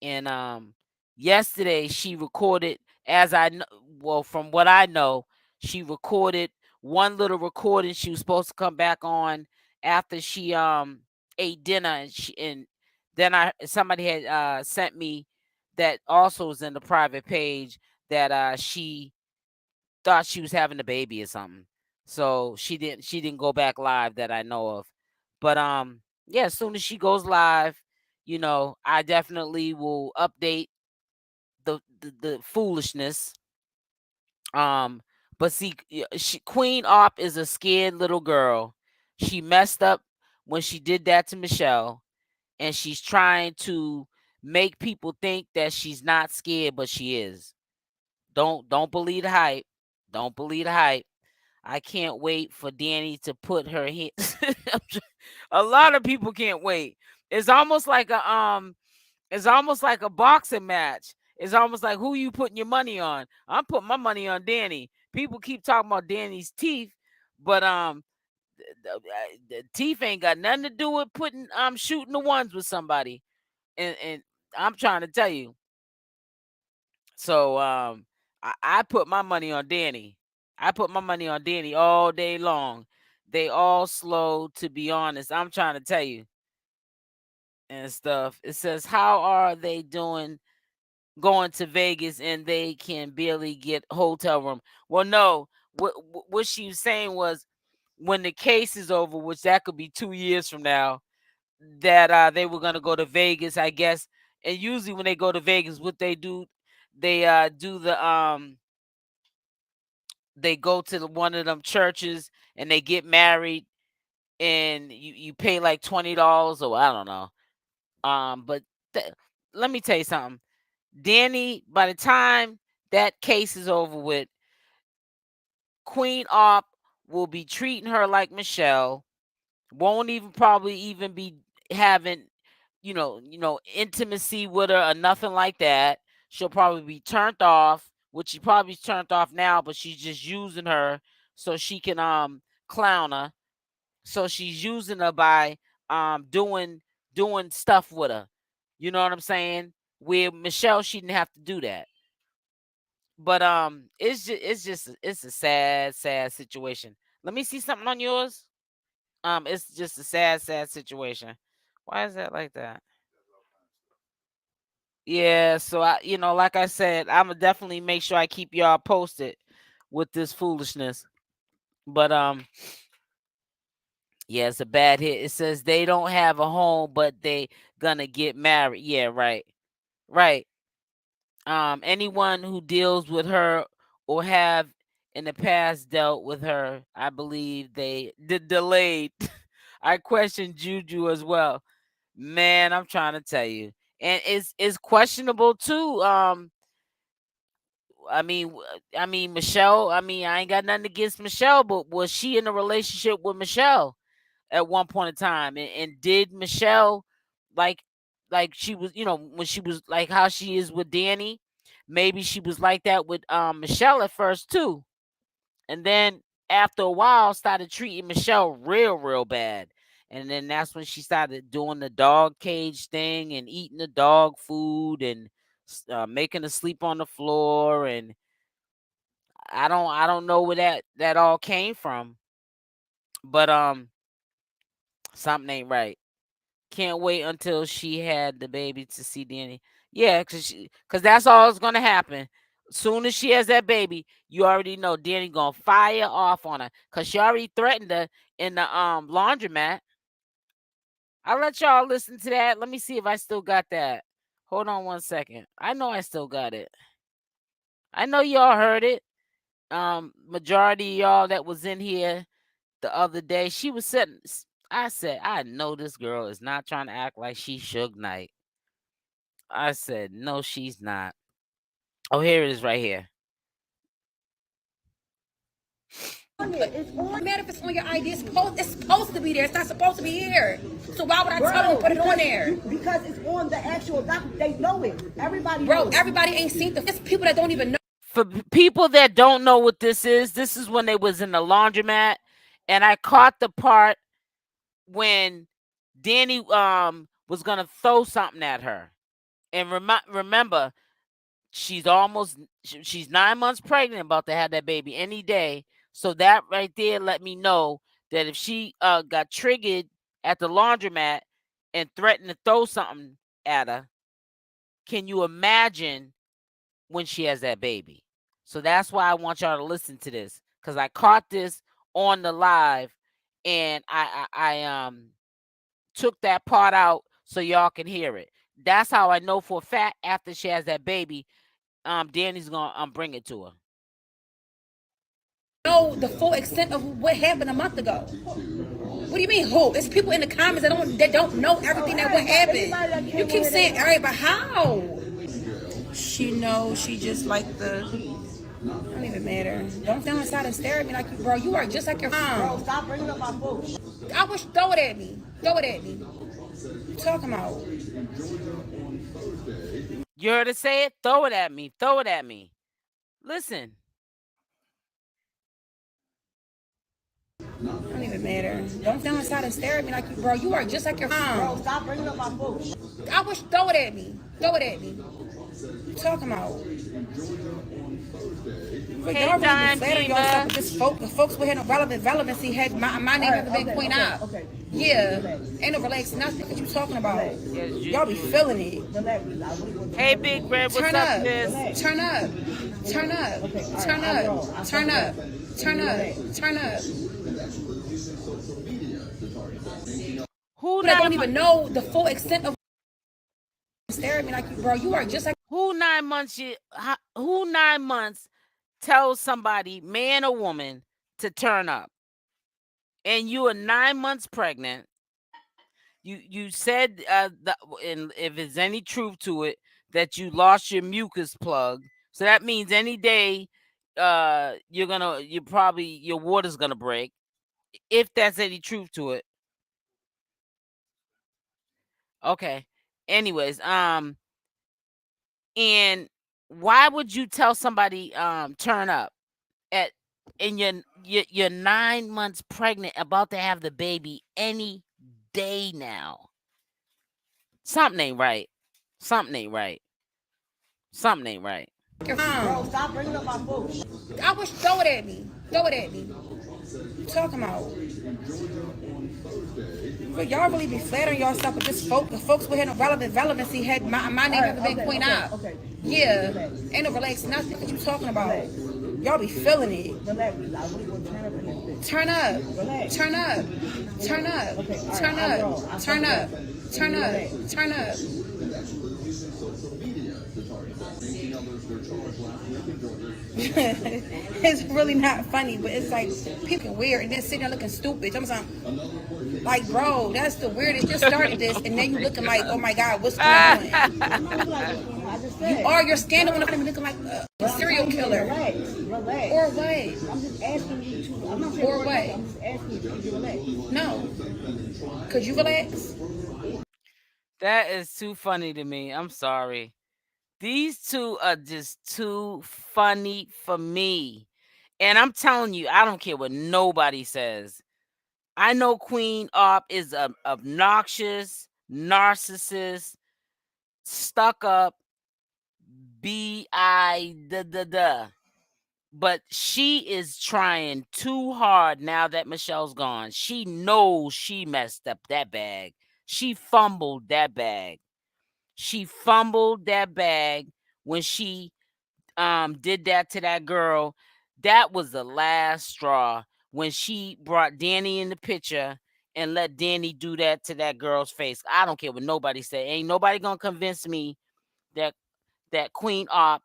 And yesterday she recorded, from what I know, she recorded one little recording. She was supposed to come back on after she ate dinner, and then somebody had sent me that also was in the private page that she thought she was having a baby or something. So she didn't go back live that I know of. But yeah, as soon as she goes live, I definitely will update the foolishness. But see, Queen Opp is a scared little girl. She messed up when she did that to Michelle, and she's trying to make people think that she's not scared, but she is. Don't believe the hype. Don't believe the hype. I can't wait for Dani to put her hands. A lot of people can't wait. It's almost like a boxing match. It's almost like who you putting your money on. I'm putting my money on Dani. People keep talking about Dani's teeth, but the teeth ain't got nothing to do with shooting the ones with somebody. And I'm trying to tell you. So I put my money on Dani. I put my money on Dani all day long. They all slow, to be honest. I'm trying to tell you and stuff. It says, how are they doing going to Vegas and they can barely get hotel room? Well, no. What she was saying was when the case is over, which that could be 2 years from now, that they were going to go to Vegas, I guess. And usually when they go to Vegas, what they do, they do they go to one of them churches and they get married, and you pay like $20 or I don't know. But let me tell you something. Dani, by the time that case is over with, Queen Opp will be treating her like Michelle. Won't even probably even be having, intimacy with her or nothing like that. She'll probably be turned off, which she probably turned off now, but she's just using her so she can clown her. So she's using her by doing stuff with her. You know what I'm saying? With Michelle, she didn't have to do that. But it's a sad situation. Let me see something on yours. It's just a sad situation. Why is that like that? Yeah, so like I said, I'm gonna definitely make sure I keep y'all posted with this foolishness. But yeah, it's a bad hit. It says they don't have a home, but they gonna get married. Yeah, right. Right. Anyone who deals with her or have in the past dealt with her, I believe they delayed. I question Juju as well. Man, I'm trying to tell you. And it's questionable too. I mean, Michelle. I mean, I ain't got nothing against Michelle, but was she in a relationship with Michelle at one point in time? And did Michelle like she was, when she was like how she is with Dani? Maybe she was like that with Michelle at first too, and then after a while started treating Michelle real bad. And then that's when she started doing the dog cage thing and eating the dog food and making her sleep on the floor. And I don't know where that all came from, but something ain't right. Can't wait until she had the baby to see Danny. Yeah, cause that's all that's gonna happen. Soon as she has that baby, you already know Danny gonna fire off on her, cause she already threatened her in the laundromat. I'll let y'all listen to that. Let me see if I still got that. Hold on one second. I know I still got it. I know y'all heard it. Majority of y'all that was in here the other day, she was sitting. I said, I know this girl is not trying to act like she Suge Knight. I said, no, she's not. Oh, here it is right here. Matter if it's on your ID, it's supposed to be there. It's not supposed to be here. So why would I tell them to put it on there? Because it's on the actual document. They know it. Everybody knows. Bro, everybody ain't seen it's people that don't even know. For people that don't know what this is when they was in the laundromat, and I caught the part when Dani was gonna throw something at her. And remember, she's 9 months pregnant, about to have that baby any day. So that right there let me know that if she got triggered at the laundromat and threatened to throw something at her, can you imagine when she has that baby? So that's why I want y'all to listen to this, because I caught this on the live, and I took that part out so y'all can hear it. That's how I know for a fact after she has that baby, Dani's gonna bring it to her. Know the full extent of what happened a month ago. What do you mean who? It's people in the comments that don't know everything that what happened. You keep saying, all right, but how? She knows she just like the. It don't even matter. Don't stand inside and stare at me like you, bro. You are just like your mom. Bro, stop bringing up my folks. I wish throw it at me. Throw it at me. What you talking about? You heard her say it? Throw it at me. Throw it at me. Listen. It don't even matter. Don't stand inside and stare at me like you, bro. You are just like your mom. Bro, stop bringing up my folks. I wish throw it at me. Throw it at me. What you talking about? Hey, y'all Don, really yourself with this folks with no relevancy had my name ever been Queen Opp. Okay. Yeah. Ain't no relax nothing. What you talking about? Y'all be feeling it. Hey, Big Red, what's Turn up, up. sis? Turn up. Turn up. Turn up. Turn up. Turn up. Turn up. Who that don't even know the full extent of stare at me like you, bro. You are just like who who 9 months who 9 months tells somebody, man or woman, to turn up, and you are 9 months pregnant. You said and if there's any truth to it, that you lost your mucus plug. So that means any day you probably your water's gonna break. If that's any truth to it. Okay. Anyways, and why would you tell somebody turn up at and you're 9 months pregnant, about to have the baby any day now? Something ain't right. Something ain't right. Something ain't right. Bro, stop bringing up my folks. I wish throw it at me. Throw it at me. Talking about. But y'all really be flattering yourself with this folk. The folks with no relevancy had my name never been Queen Opp. Okay. Yeah. Ain't no relax nothing. What you talking about? Y'all be feeling it. Relax. I really want to turn up in this bitch. Turn up. Relax. Turn up. Turn up. Okay, all right, Turn I'm up. wrong. Turn up. Turn up. Turn up. It's really not funny, but it's like people weird and then sitting there looking stupid. I'm saying, like, bro, that's the weirdest. You started this and then you looking like, oh my God, what's going on? I'm not like this, I just said. You are your scandal when I'm looking like a serial killer. Relax. Relax. Or what? I'm just asking you to. I'm not saying Or relax. what? I'm just asking you to relax. No. Could you relax? That is too funny to me. I'm sorry. These two are just too funny for me. And I'm telling you, I don't care what nobody says. I know Queen Opp is a obnoxious, narcissist, stuck up, da. But she is trying too hard now that Michelle's gone. She knows she messed up that bag. She fumbled that bag. She fumbled that bag when she did that to that girl. That was the last straw when she brought Dani in the picture and let Dani do that to that girl's face. I don't care what nobody say. Ain't nobody gonna convince me that Queen Opp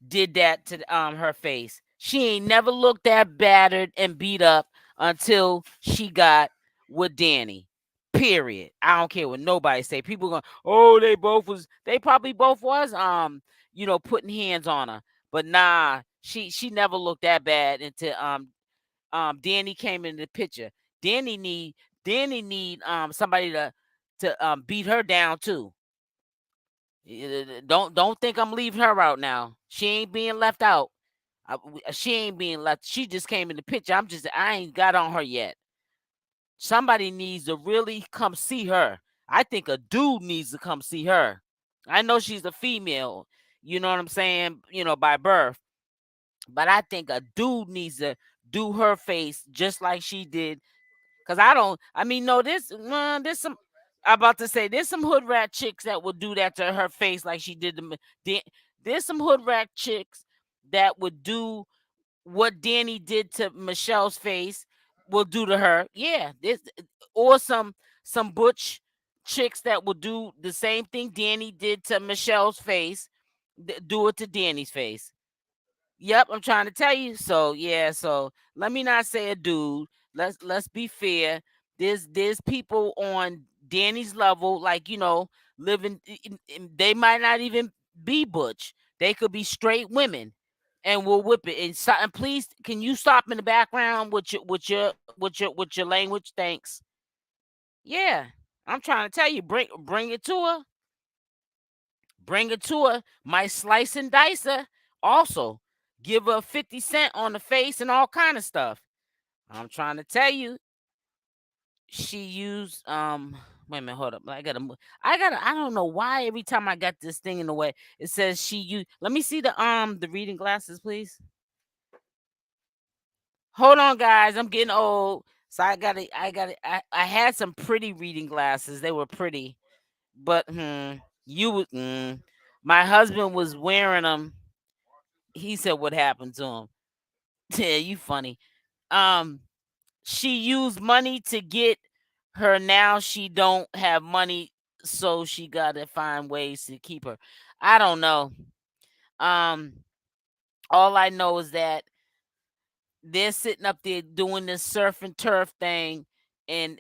did that to her face. She ain't never looked that battered and beat up until she got with Dani. Period. I don't care what nobody say. People going, oh, they probably both was putting hands on her. But nah, she never looked that bad until Dani came in the picture. Dani need somebody to beat her down too. Don't think I'm leaving her out now. She ain't being left out. She ain't being left. She just came in the picture. I ain't got on her yet. Somebody needs to really come see her. I think a dude needs to come see her. I know she's a female, you know what I'm saying, by birth. But I think a dude needs to do her face just like she did. Cause no, there's some. I'm about to say there's some hood rat chicks that would do that to her face like she did there's some hood rat chicks that would do what Dani did to Michelle's face will do to her. Yeah, this or some butch chicks that will do the same thing Dani did to Michelle's face, do it to Dani's face. Yep, I'm trying to tell you. So yeah, so let me not say a dude. Let's be fair. There's people on Dani's level, like living. They might not even be butch. They could be straight women, and we'll whip it. And please, can you stop in the background with your language? Thanks. Yeah, I'm trying to tell you. Bring it to her. Bring it to her. Might slice and dice her. Also, give her 50 cent on the face and all kind of stuff. I'm trying to tell you, she used wait a minute, hold up. I don't know why every time I got this thing in the way, it says she used. Let me see the reading glasses, please. Hold on, guys. I'm getting old. So I had some pretty reading glasses. They were pretty. But my husband was wearing them. He said what happened to him. Yeah, you funny. She used money to get her. Now she don't have money, so she gotta find ways to keep her. I don't know. Um, all I know is that they're sitting up there doing this surf and turf thing, and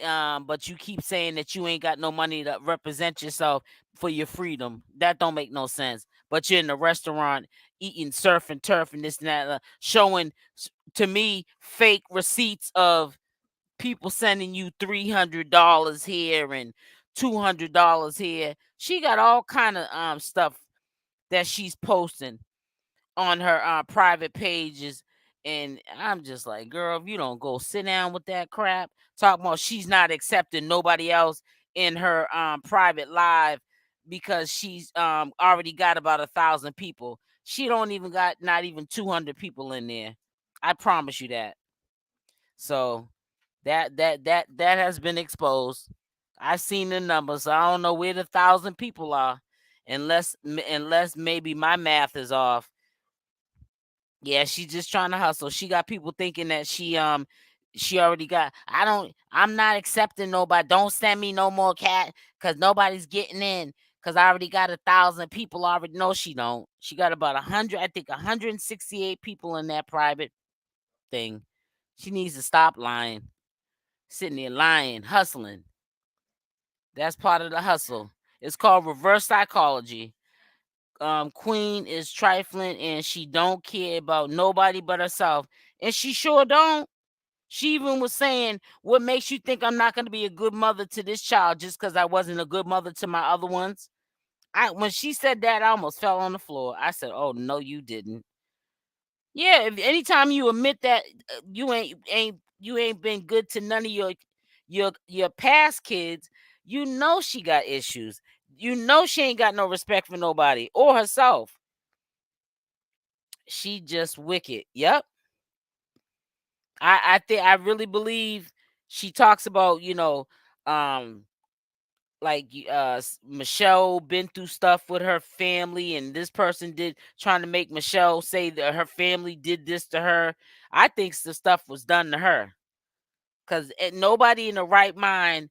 but you keep saying that you ain't got no money to represent yourself for your freedom. That don't make no sense. But you're in the restaurant eating surf and turf and this and that, showing to me fake receipts of people sending you $300 here and $200 here. She got all kind of stuff that she's posting on her private pages. And I'm just like, girl, if you don't go sit down with that crap, talk about she's not accepting nobody else in her private live because she's already got about 1,000 people. She don't even got not even 200 people in there. I promise you that. So that has been exposed. I've seen the numbers. I don't know where the 1,000 people are, unless maybe my math is off. Yeah, she's just trying to hustle. She got people thinking that she already got. I'm not accepting nobody. Don't send me no more cat because nobody's getting in. Cause I already got 1,000 people already. No, she don't. She got about 100, I think 168 people in that private thing. She needs to stop lying. Sitting there lying, hustling. That's part of the hustle. It's called reverse psychology. Queen is trifling and she don't care about nobody but herself. And she sure don't. She even was saying, what makes you think I'm not going to be a good mother to this child just because I wasn't a good mother to my other ones? When she said that, I almost fell on the floor. I said, oh, no, you didn't. Yeah, if anytime you admit that you ain't been good to none of your past kids, you know she got issues. You know she ain't got no respect for nobody or herself. She just wicked. Yep. I really believe she talks about, like Michelle been through stuff with her family, and this person did trying to make Michelle say that her family did this to her. I think the stuff was done to her because nobody in the right mind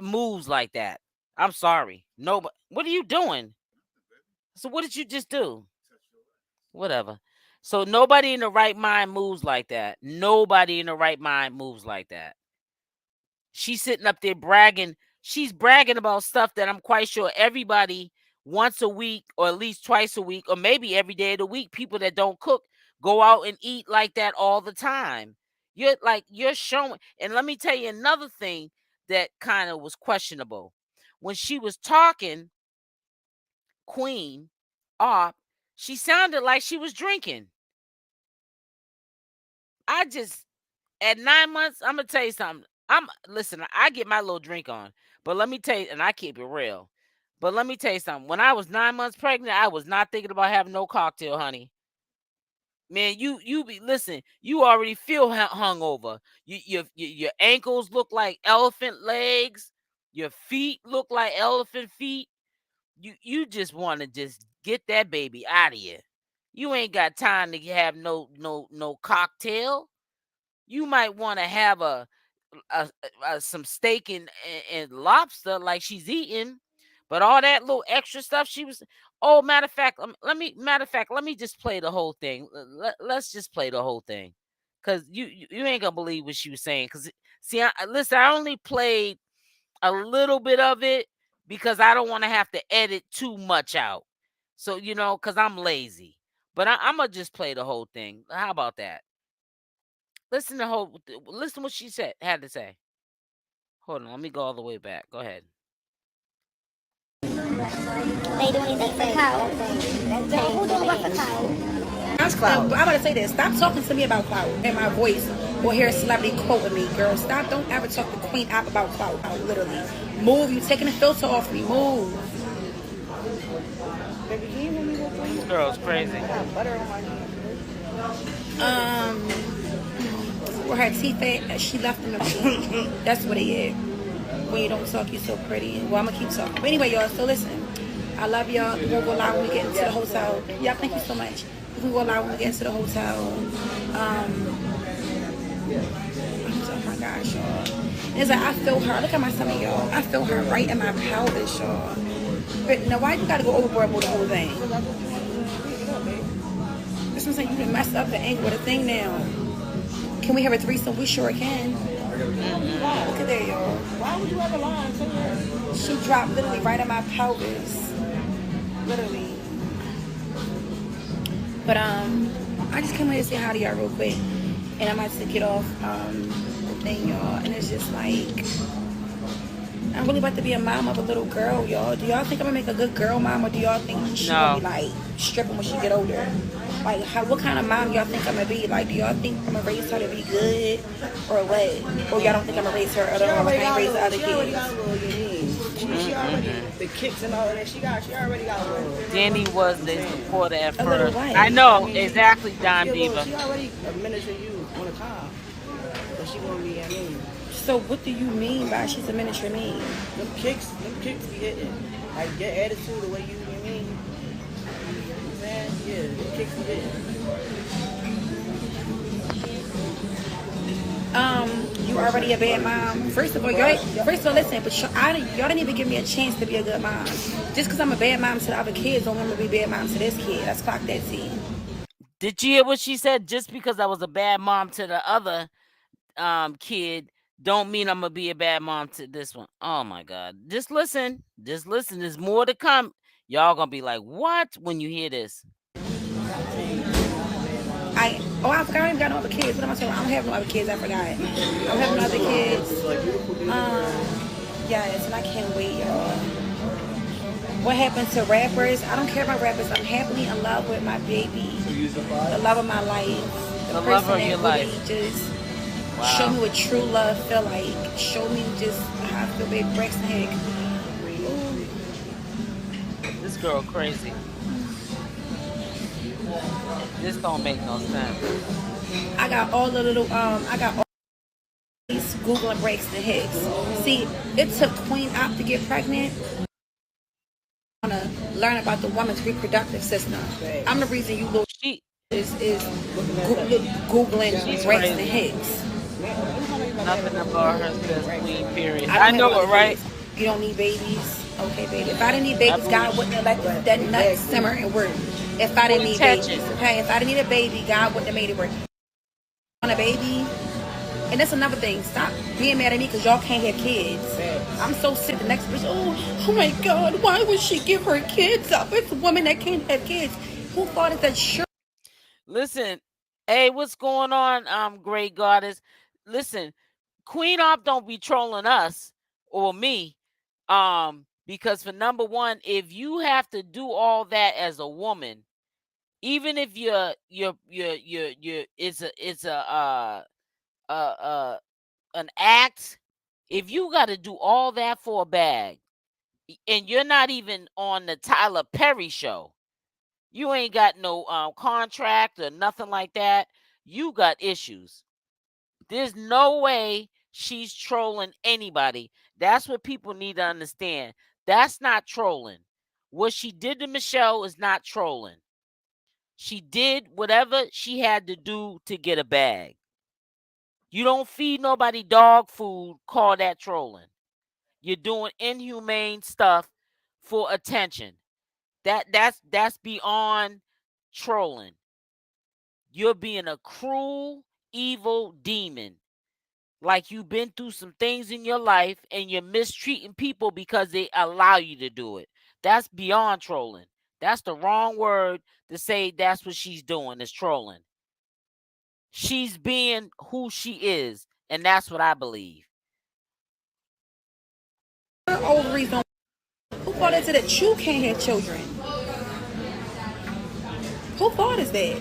moves like that. I'm sorry. Nobody. What are you doing? So what did you just do? Whatever. So nobody in the right mind moves like that. Nobody in the right mind moves like that. She's sitting up there bragging. She's bragging about stuff that I'm quite sure everybody once a week or at least twice a week or maybe every day of the week, people that don't cook go out and eat like that all the time. You're showing. And let me tell you another thing that kind of was questionable. When she was talking, Queen Opp, she sounded like she was drinking. At 9 months, I'm gonna tell you something. Listen, I get my little drink on, but let me tell you, and I keep it real. But let me tell you something. When I was 9 months pregnant, I was not thinking about having no cocktail, honey. Man, listen. You already feel hungover. Your ankles look like elephant legs. Your feet look like elephant feet. You just want to just get that baby out of you. You ain't got time to have no cocktail. You might want to have some steak and lobster like she's eating, but all that little extra stuff she was. Oh, matter of fact, let me just play the whole thing. Let's just play the whole thing, cause you ain't gonna believe what she was saying. Cause see, listen, I only played a little bit of it because I don't want to have to edit too much out. So cause I'm lazy. But I'm gonna just play the whole thing. How about that? Listen what she had to say. Hold on, let me go all the way back. Go ahead. They do anything for clout. Who doing what for clout? That's clout. I'm gonna say this. Stop talking to me about clout in my voice or hear a celebrity quoting me, girl. Stop. Don't ever talk to Queen Opp about clout. Literally. Move. You taking the filter off me. Move. Baby, can you want me to This girl's crazy. I got butter on my hands. Where her teeth at, she left them. That's what it is. When you don't talk, you're so pretty. Well, I'm gonna keep talking. But anyway, y'all. So listen, I love y'all. We're gonna go live when we get into the hotel. Y'all, thank you so much. We're gonna go live when we get into the hotel. Oh my gosh, y'all. And it's like I feel her. Look at my stomach, y'all. I feel her right in my pelvis, y'all. But now why you gotta go overboard with the whole thing? That's what I'm saying. You done messed up the angle of the thing now. Can we have a threesome? We sure can. Look at that, y'all. Why would you ever lie to her? She dropped literally right in my pelvis. Literally. But I just came here to say hi to y'all real quick. And I'm about to get off the thing, y'all. And it's just like, I'm really about to be a mom of a little girl, y'all. Do y'all think I'm gonna make a good girl mom, or do y'all think she's gonna be like stripping when she get older? Like, what kind of mom y'all think I'm gonna be? Like, do y'all think I'm gonna raise her to be good, or what? Or y'all don't think I'm gonna raise her, or don't know how to raise the other She already kids? got a little unique. She already, the kicks and all that, she already got a little. Dani was the supporter at A little first. what? I know, exactly, Don She Diva. already a miniature you on a car. But she gonna be, I mean. So what do you mean by she's a miniature me? Them kicks be hitting. Like, your attitude, the way you mean. You know what I'm saying? Yeah, them kicks be hitting. You already a bad mom. First of all, listen, but y'all didn't even give me a chance to be a good mom. Just because I'm a bad mom to the other kids don't mean I'm gonna be a bad mom to this kid. Let's clock that T. Did you hear what she said? Just because I was a bad mom to the other kid, don't mean I'm gonna be a bad mom to this one. Oh my God. Just listen. There's more to come. Y'all gonna be like, what when you hear this? I forgot I ain't got no other kids. What am I saying? I don't have no other kids. I forgot. I don't have no other kids. Yes, and I can't wait, y'all. What happened to rappers? I don't care about rappers. I'm happily in love with my baby, the love of my life, The love of your life. Really just show me what true love feel like. Show me just how I feel, baby. Braxton Hicks. This girl crazy. This don't make no sense. I got all the little I got all these Googling Braxton Hicks. See, it took Queen Opp to get pregnant. I want to learn about the woman's reproductive system. I'm the reason you look is Googling Braxton Hicks. Nothing about her says queen, period. I know it, right? You don't need babies. Okay, baby. If I didn't need babies, God wouldn't have let that nut simmer and work. If I didn't need babies, okay? If I didn't need a baby, God wouldn't have made it work. Want a baby? And that's another thing. Stop being mad at me because y'all can't have kids. I'm so sick. The next bitch, oh my God, why would she give her kids up? It's a woman that can't have kids. Who thought it that sure? Listen, hey, what's going on, great goddess? Listen, Queen Opp don't be trolling us or me. Because for number one, if you have to do all that as a woman, even if it's an act, if you got to do all that for a bag, and you're not even on the Tyler Perry show, you ain't got no contract or nothing like that, you got issues. There's no way she's trolling anybody. That's what people need to understand. That's not trolling. What she did to Michelle is not trolling. She did whatever she had to do to get a bag. You don't feed nobody dog food, call that trolling. You're doing inhumane stuff for attention. That's beyond trolling. You're being a cruel, evil demon. Like you've been through some things in your life and you're mistreating people because they allow you to do it. That's beyond trolling. That's the wrong word to say that's what she's doing, is trolling. She's being who she is, and that's what I believe. Ovaries don't. Who thought into that you can't have children? Who thought is that?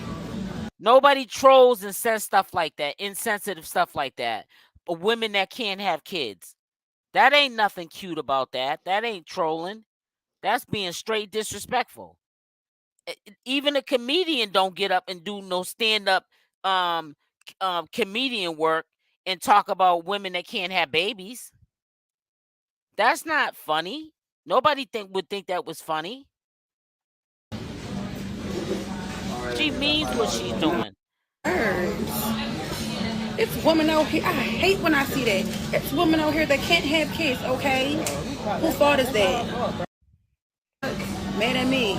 Nobody trolls and says stuff like that, insensitive stuff like that. But women that can't have kids. That ain't nothing cute about that. That ain't trolling. That's being straight disrespectful. Even a comedian don't get up and do no stand-up comedian work and talk about women that can't have babies. That's not funny. Nobody would think that was funny. She means what she's doing. It's women out here. I hate when I see that. It's women out here that can't have kids. Okay, whose fault is that? Mad at me.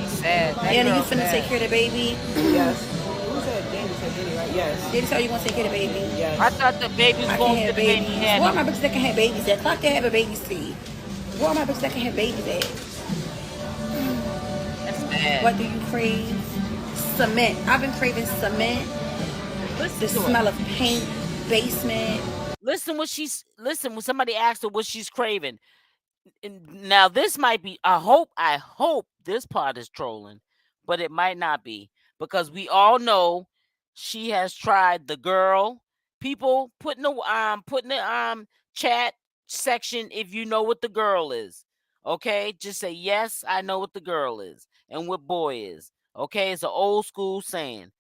Sad. That Danny, you girl finna sad. take care of the baby. Yes. Who said Danny? Said Danny, right? Yes. Did he tell you want to take care of the baby? Yes. I thought the babies I going can't to have the baby babies. daddy. Where are my bitches that can have babies at? Clock can have a baby's fee. Where are my bitches that can have babies at? That's bad. What do you crave? Cement. I've been craving cement. Listen The to smell it. of paint, basement. Listen when somebody asked her what she's craving. And now this might be I hope this part is trolling, but it might not be because we all know she has tried the girl. People put in the chat section if you know what the girl is. Okay? Just say yes, I know what the girl is and what boy is. Okay? It's an old school saying.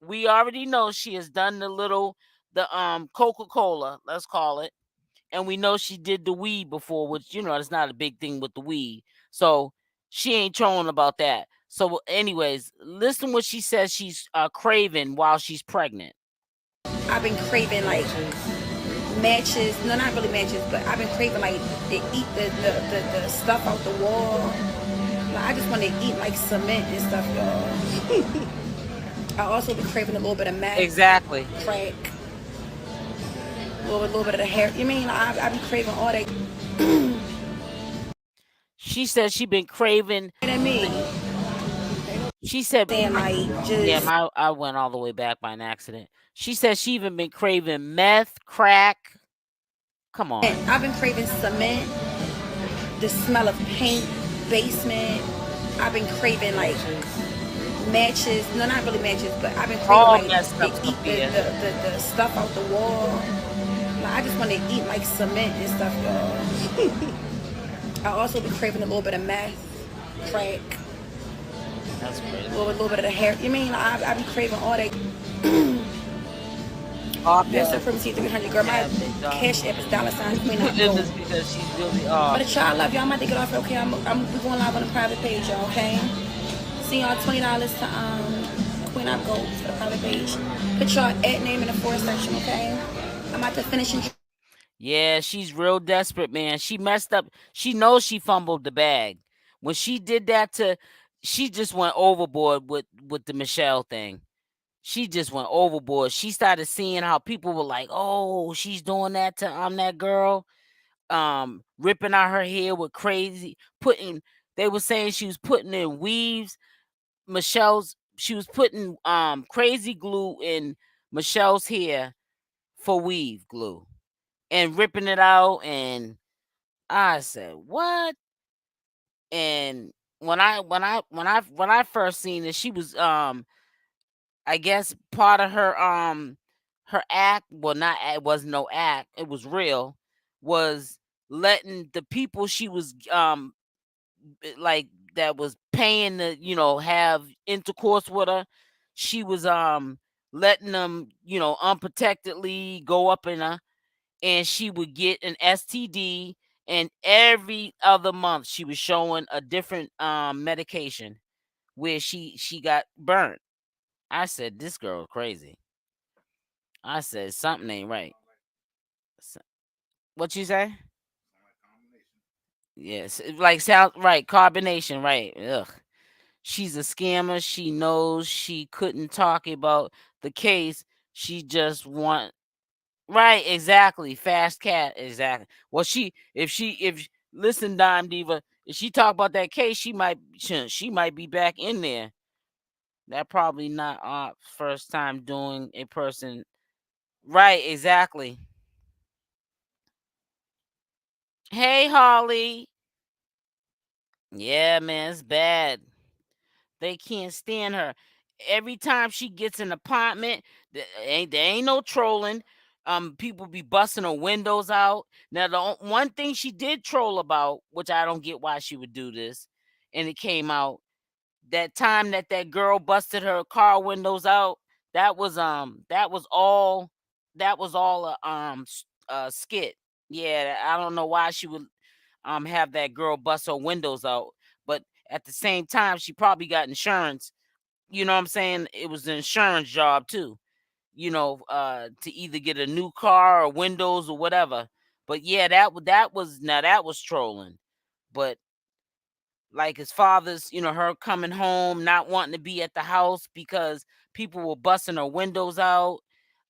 We already know she has done the Coca-Cola, let's call it, and we know she did the weed before, which it's not a big thing with the weed. So she ain't trolling about that. So, anyways, listen what she says she's craving while she's pregnant. I've been craving like matches. No, not really matches, but I've been craving like to eat the stuff out the wall. Like, I just want to eat like cement and stuff, y'all. I also been craving a little bit of meth, Exactly. crack, a little bit of the hair. You mean like, I've been craving all that. She said she been craving. And me, She said, saying like "Yeah, just I went all the way back by an accident." She said she even been craving meth, crack. Come on. I've been craving cement, the smell of paint, basement. I've been craving like matches. No, not really matches, but I've been craving All like that to stuff's eat Sophia. the stuff out the wall. Like, I just want to eat like cement and stuff, y'all. I also been craving a little bit of meth, crack, That's crazy. a little bit of the hair. You mean like, I've been craving all that. Off That's the Supremacy 300 girl. My cash app is $ Queen Opp. It was because she's really off. But y'all, I love y'all. I'm about to get off. Okay, we going live on the private page, y'all. Okay. See y'all $20 to Queen Opp Gold for the private page. Put y'all at name in the forward section. Okay. I'm about to finish and Yeah, she's real desperate, man. She messed up. She knows she fumbled the bag. When she did that she just went overboard with the Michelle thing. She just went overboard. She started seeing how people were like, "Oh, she's doing that to that girl." Ripping out her hair with crazy they were saying she was putting in weaves. She was putting crazy glue in Michelle's hair for weave glue and ripping it out, and I said, "What?" And when I first seen it, she was I guess part of her act, well, not it wasn't no act, it was real, was letting the people she was like that was paying to have intercourse with her. She was letting them unprotectedly go up in her, and she would get an STD, and every other month she was showing a different medication where she got burnt. I said, this girl crazy. I said something ain't right. What you say? Yes, like sound right, carbonation, right. Ugh. She's a scammer. She knows she couldn't talk about the case. She just want right, exactly. Fast cat, exactly. Well, if listen, Dime Diva, if she talk about that case, she might be back in there. That probably not our first time doing a person. Right, exactly. Hey, Holly. Yeah, man, it's bad. They can't stand her. Every time she gets an apartment, there ain't no trolling. People be busting her windows out. Now, one thing she did troll about, which I don't get why she would do this, and it came out that time that girl busted her car windows out. That was all a skit. Yeah, I don't know why she would have that girl bust her windows out, but at the same time she probably got insurance. You know what I'm saying? It was an insurance job too. to either get a new car or windows or whatever. But yeah, that was trolling. But like his father's, her coming home, not wanting to be at the house because people were busting her windows out.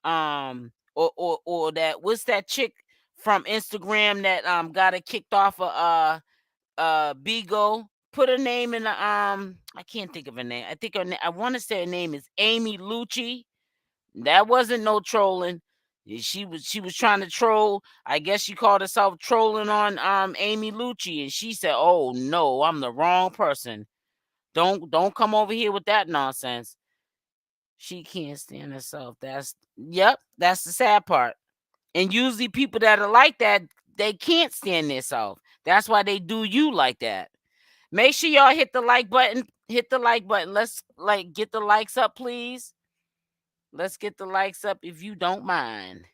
Or that, what's that chick from Instagram that got her kicked off of Bigo? Put her name in the I can't think of her name. I think I want to say her name is Amy Lucci. That wasn't no trolling. She was trying to troll. I guess she called herself trolling on Amy Lucci, and she said, "Oh no, I'm the wrong person. Don't come over here with that nonsense." She can't stand herself. That's the sad part. And usually people that are like that, they can't stand themselves. That's why they do you like that. Make sure y'all hit the like button. Hit the like button. Let's get the likes up, please. Let's get the likes up if you don't mind.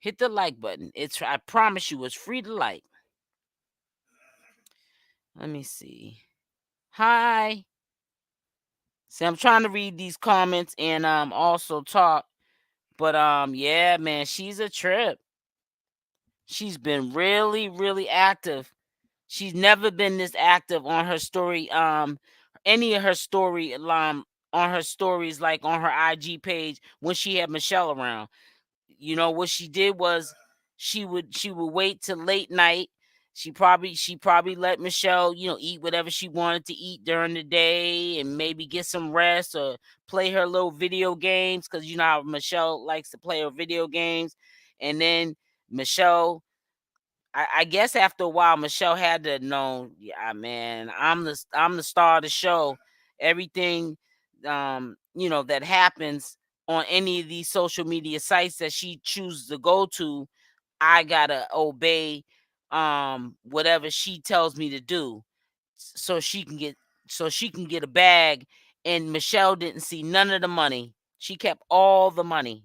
Hit the like button. I promise you, it's free to like. Let me see. Hi. See, I'm trying to read these comments and also talk. But yeah, man, she's a trip. She's been really, really active. She's never been this active on her story. Any of her story on her stories, like on her IG page when she had Michelle around. What she did was she would wait till late night. She probably let Michelle, eat whatever she wanted to eat during the day and maybe get some rest or play her little video games, because you know how Michelle likes to play her video games. And then Michelle, I guess after a while, Michelle had to know, yeah, man, I'm the star of the show. Everything that happens on any of these social media sites that she chooses to go to, I gotta obey whatever she tells me to do, so she can get a bag. And Michelle didn't see none of the money. She kept all the money,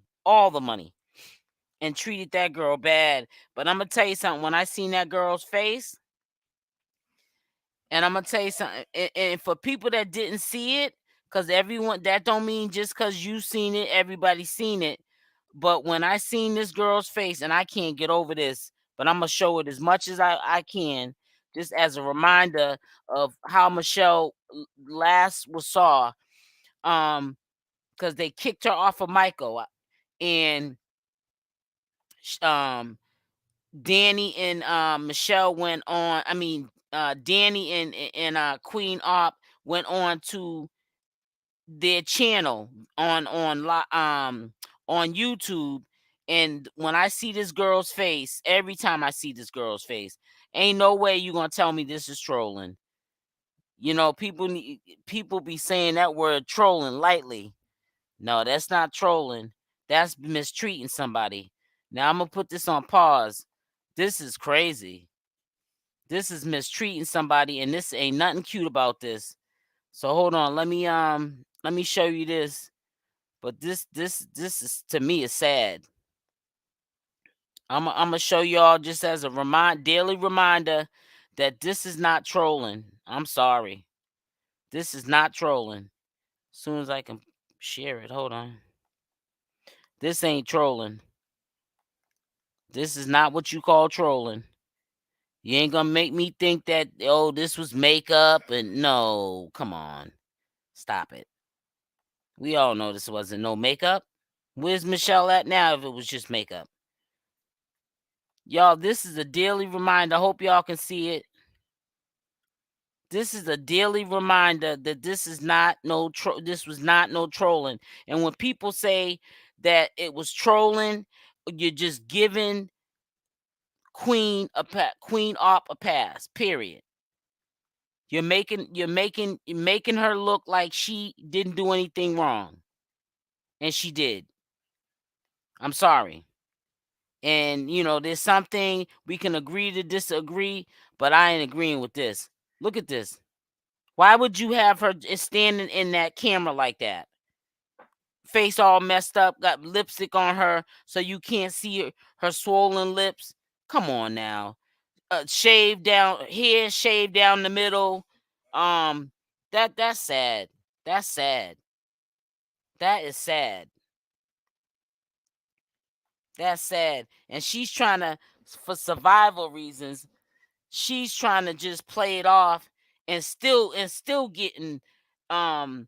and treated that girl bad. But I'm gonna tell you something. When I seen that girl's face, and I'm gonna tell you something, and for people that didn't see it, because everyone, that don't mean just because you seen it, everybody's seen it. But when I seen this girl's face, and I can't get over this, but I'm gonna show it as much as I can, just as a reminder of how Michelle last was saw. Because they kicked her off of Michael, and um Dani and Michelle went on. I mean, Dani and Queen Opp went on to their channel on YouTube. And when I see this girl's face, every time I see this girl's face, ain't no way you gonna tell me this is trolling. People be saying that word trolling lightly. No, that's not trolling. That's mistreating somebody. Now I'm gonna put this on pause. This is crazy. This is mistreating somebody, and this ain't nothing cute about this. So hold on, let me show you this. But this is, to me, is sad. I'm gonna show y'all just as a daily reminder that this is not trolling. I'm sorry. This is not trolling. As soon as I can share it, hold on. This ain't trolling. This is not what you call trolling. You ain't gonna make me think that, oh, this was makeup. And no, come on. Stop it. We all know this wasn't no makeup. Where's Michelle at now if it was just makeup? Y'all, this is a daily reminder. I hope y'all can see it. This is a daily reminder that this was not no trolling. And when people say that it was trolling, you're just giving Queen Opp a pass. Period. You're making her look like she didn't do anything wrong, and she did. I'm sorry. And there's something we can agree to disagree, but I ain't agreeing with this. Look at this. Why would you have her standing in that camera like that? Face all messed up, got lipstick on her, so you can't see her swollen lips. Come on now. Shaved down here, shaved down the middle. That's sad. That's sad. That is sad. That's sad. And she's trying to, for survival reasons, she's trying to just play it off and still getting um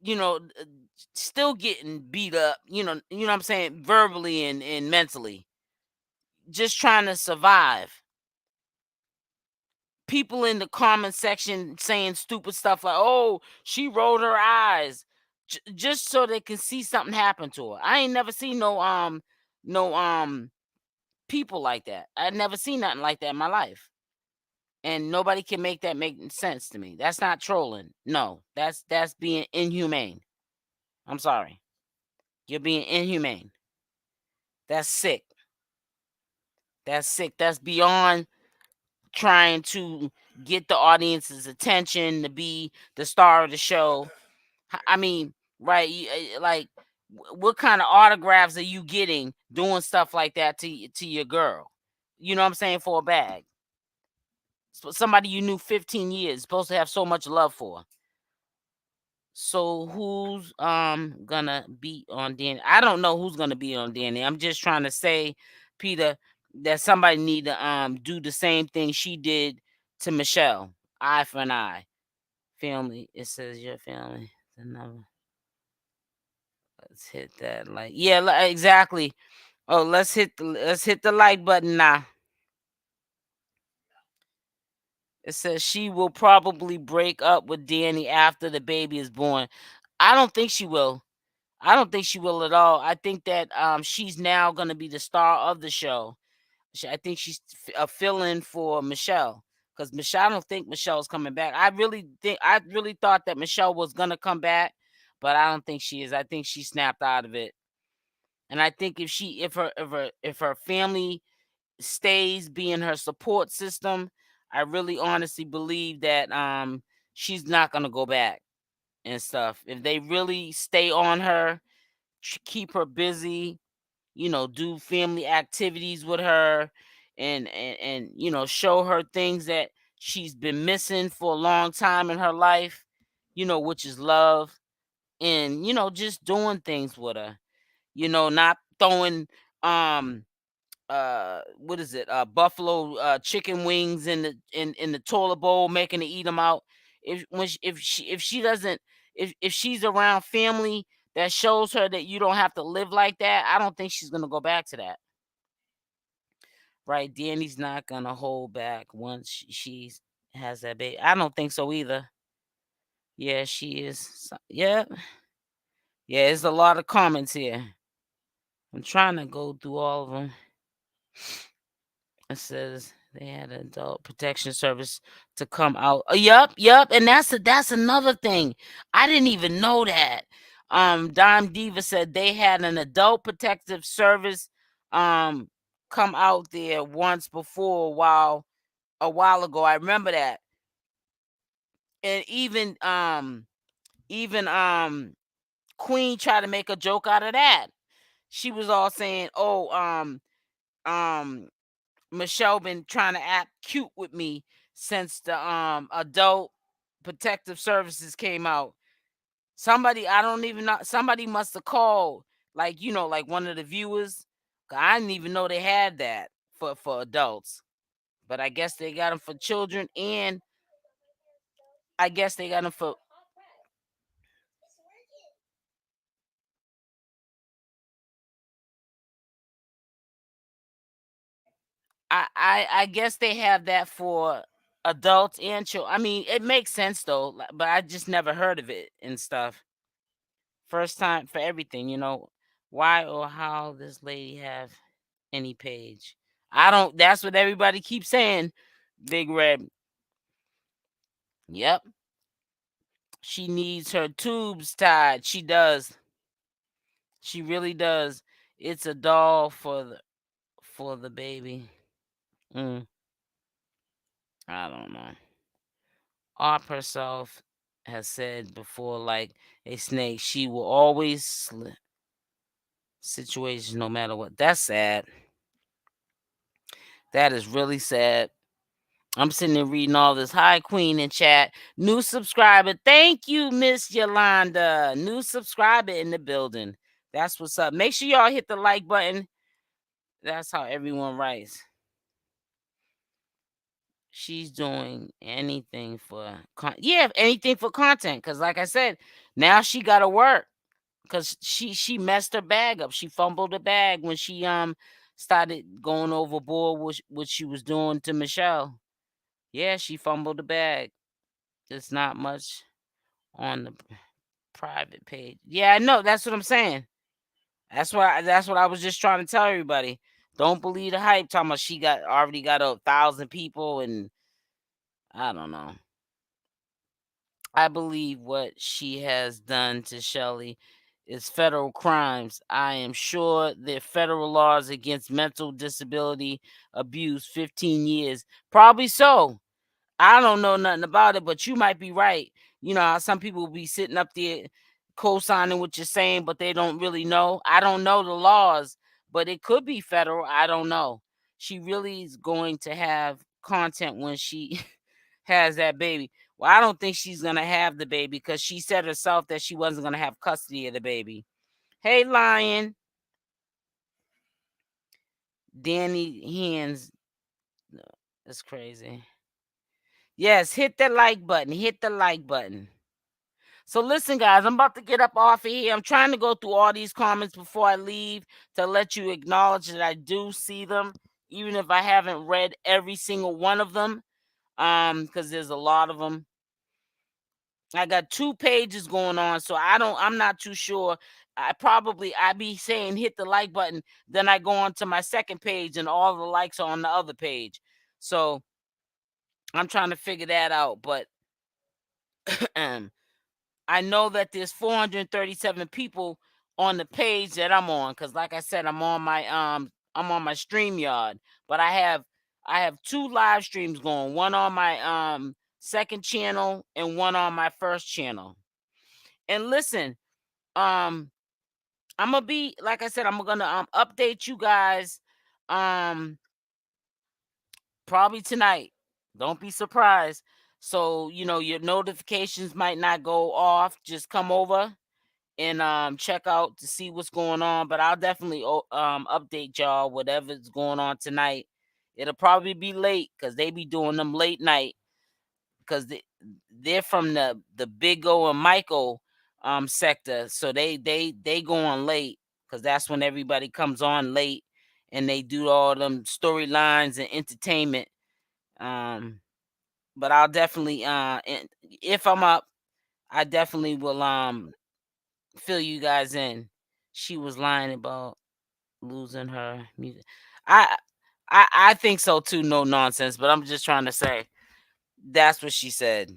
you know uh, still getting beat up, what I'm saying, verbally and mentally, just trying to survive. People in the comment section saying stupid stuff like, "Oh, she rolled her eyes," just so they can see something happen to her. I ain't never seen no people like that. I never seen nothing like that in my life, and nobody can make that make sense to me. That's not trolling. No, that's being inhumane. I'm sorry, you're being inhumane. That's sick. That's sick. That's beyond trying to get the audience's attention to be the star of the show. I mean, right? Like, what kind of autographs are you getting doing stuff like that to your girl? You know what I'm saying? For a bag, somebody you knew 15 years, supposed to have so much love for. So who's gonna be on Danny? I don't know who's gonna be on Danny. I'm just trying to say, Peter, that somebody need to do the same thing she did to Michelle. Eye for an eye. Family. It says your family. The number. Let's hit that like. Yeah, exactly. Oh, let's hit the like button now. It says she will probably break up with Danny after the baby is born. I don't think she will. I don't think she will at all. I think that she's now going to be the star of the show. I think she's a fill-in for Michelle, because Michelle, I don't think Michelle's coming back. I really thought that Michelle was going to come back, but I don't think she is. I think she snapped out of it. And I think if her family stays being her support system, I really honestly believe that she's not going to go back and stuff. If they really stay on her, keep her busy, do family activities with her, and show her things that she's been missing for a long time in her life, which is love, and just doing things with her, not throwing what is it, buffalo chicken wings in the toilet bowl, making her eat them out. If she doesn't, if she's around family that shows her that you don't have to live like that, I don't think she's gonna go back to that. Right? Danny's not gonna hold back once she has that baby. I don't think so either. Yeah, she is. Yeah, yeah. There's a lot of comments here. I'm trying to go through all of them. It says they had an adult protection service to come out. Yep, and that's another thing. I didn't even know that. Dime Diva said they had an adult protective service come out there once before a while ago. I remember that. And even Queen tried to make a joke out of that. She was all saying, "Oh, um Michelle been trying to act cute with me since the adult protective services came out." Somebody, I don't even know, somebody must have called, like, like one of the viewers. 'Cause I didn't even know they had that for adults. But I guess they got them for children, and I guess they got them for I guess they have that for adults and children. I mean, it makes sense though, but I just never heard of it and stuff. First time for everything, why or how this lady have any page? I don't. That's what everybody keeps saying. Big Red. Yep. She needs her tubes tied. She does. She really does. It's a doll for the baby. Mm, I don't know. Opp herself has said before, like a snake, she will always slip situations no matter what. That's sad. That is really sad. I'm sitting there reading all this. Hi, Queen in chat. New subscriber. Thank you, Miss Yolanda. New subscriber in the building. That's what's up. Make sure y'all hit the like button. That's how everyone writes. She's doing anything for yeah, anything for content. Cause like I said, now she gotta work. Cause she messed her bag up. She fumbled the bag when she started going overboard with what she was doing to Michelle. Yeah, she fumbled the bag. There's not much on the private page. Yeah, I know. That's what I'm saying. That's what I was just trying to tell everybody. Don't believe the hype talking about she got already got 1,000 people and I don't know. I believe what she has done to Shelley is federal crimes. I am sure that federal laws against mental disability abuse 15 years. Probably so. I don't know nothing about it, but you might be right. You know how some people will be sitting up there co-signing what you're saying, but they don't really know. I don't know the laws, but it could be federal. I don't know. She really is going to have content when she has that baby. Well, I don't think she's gonna have the baby because she said herself that she wasn't gonna have custody of the baby. Hey, Lion, Danny hands. No, that's crazy. Yes, hit the like button. Hit the like button. So listen, guys, I'm about to get up off of here. I'm trying to go through all these comments before I leave to let you acknowledge that I do see them, even if I haven't read every single one of them. Because there's a lot of them. I got 2 pages going on, so I'm not too sure. I be saying hit the like button, then I go on to my second page and all the likes are on the other page. So I'm trying to figure that out. But I know that there's 437 people on the page that I'm on, because like I said, I'm on my StreamYard, but I have 2 live streams going, one on my second channel and one on my first channel. And listen, um I'm gonna be like I said, I'm gonna update you guys um probably tonight. Don't be surprised. So, your notifications might not go off. Just come over and check out to see what's going on. But I'll definitely update y'all whatever's going on tonight. It'll probably be late because they be doing them late night because they're from the Big O and Michael sector, so they go on late because that's when everybody comes on late and they do all them storylines and entertainment. Um, but I'll definitely if I'm up, I definitely will fill you guys in. She was lying about losing her music. I I think so too. No nonsense, but I'm just trying to say that's what she said.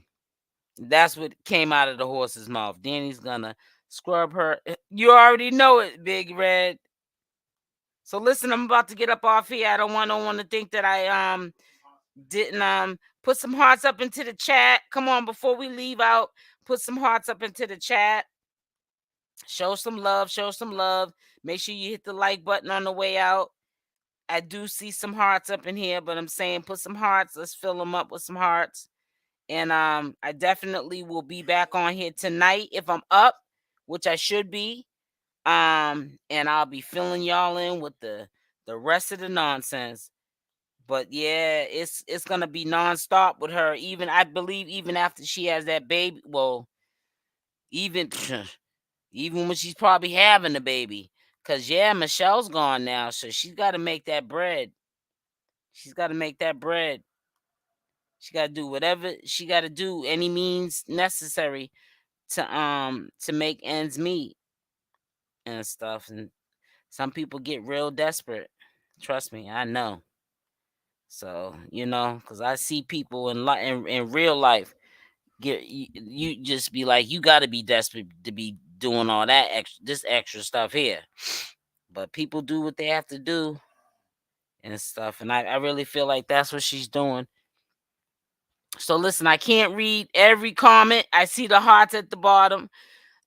That's what came out of the horse's mouth. Danny's gonna scrub her. You already know it, Big Red. So listen, I'm about to get up off here. I don't want no one to think that I didn't put some hearts up into the chat. Come on, before we leave out, put some hearts up into the chat. Show some love. Show some love. Make sure you hit the like button on the way out. I do see some hearts up in here, but I'm saying put some hearts. Let's fill them up with some hearts. And I definitely will be back on here tonight if I'm up, which I should be. And I'll be filling y'all in with the rest of the nonsense. But yeah, it's gonna be nonstop with her. Even I believe even after she has that baby. Well, even even when she's probably having the baby. Cause yeah, Michelle's gone now, so she's got to make that bread. She's got to make that bread. She got to do whatever she got to do, any means necessary to make ends meet and stuff. And some people get real desperate. Trust me, I know. So because I see people in real life get you just be like, you got to be desperate to be doing all that this extra stuff here. But people do what they have to do and stuff, and I really feel like that's what she's doing. So listen, I can't read every comment. I see the hearts at the bottom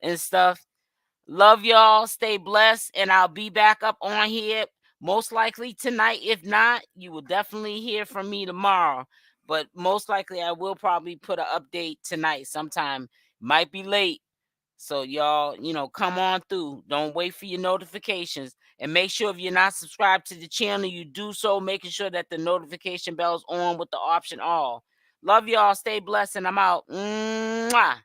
and stuff. Love y'all. Stay blessed. And I'll be back up on here most likely tonight. If not, you will definitely hear from me tomorrow. But most likely I will probably put an update tonight sometime. Might be late, So y'all, come on through. Don't wait for your notifications. And make sure if you're not subscribed to the channel, you do so, making sure that the notification bell is on with the option all. Love y'all. Stay blessed, and I'm out. Mwah.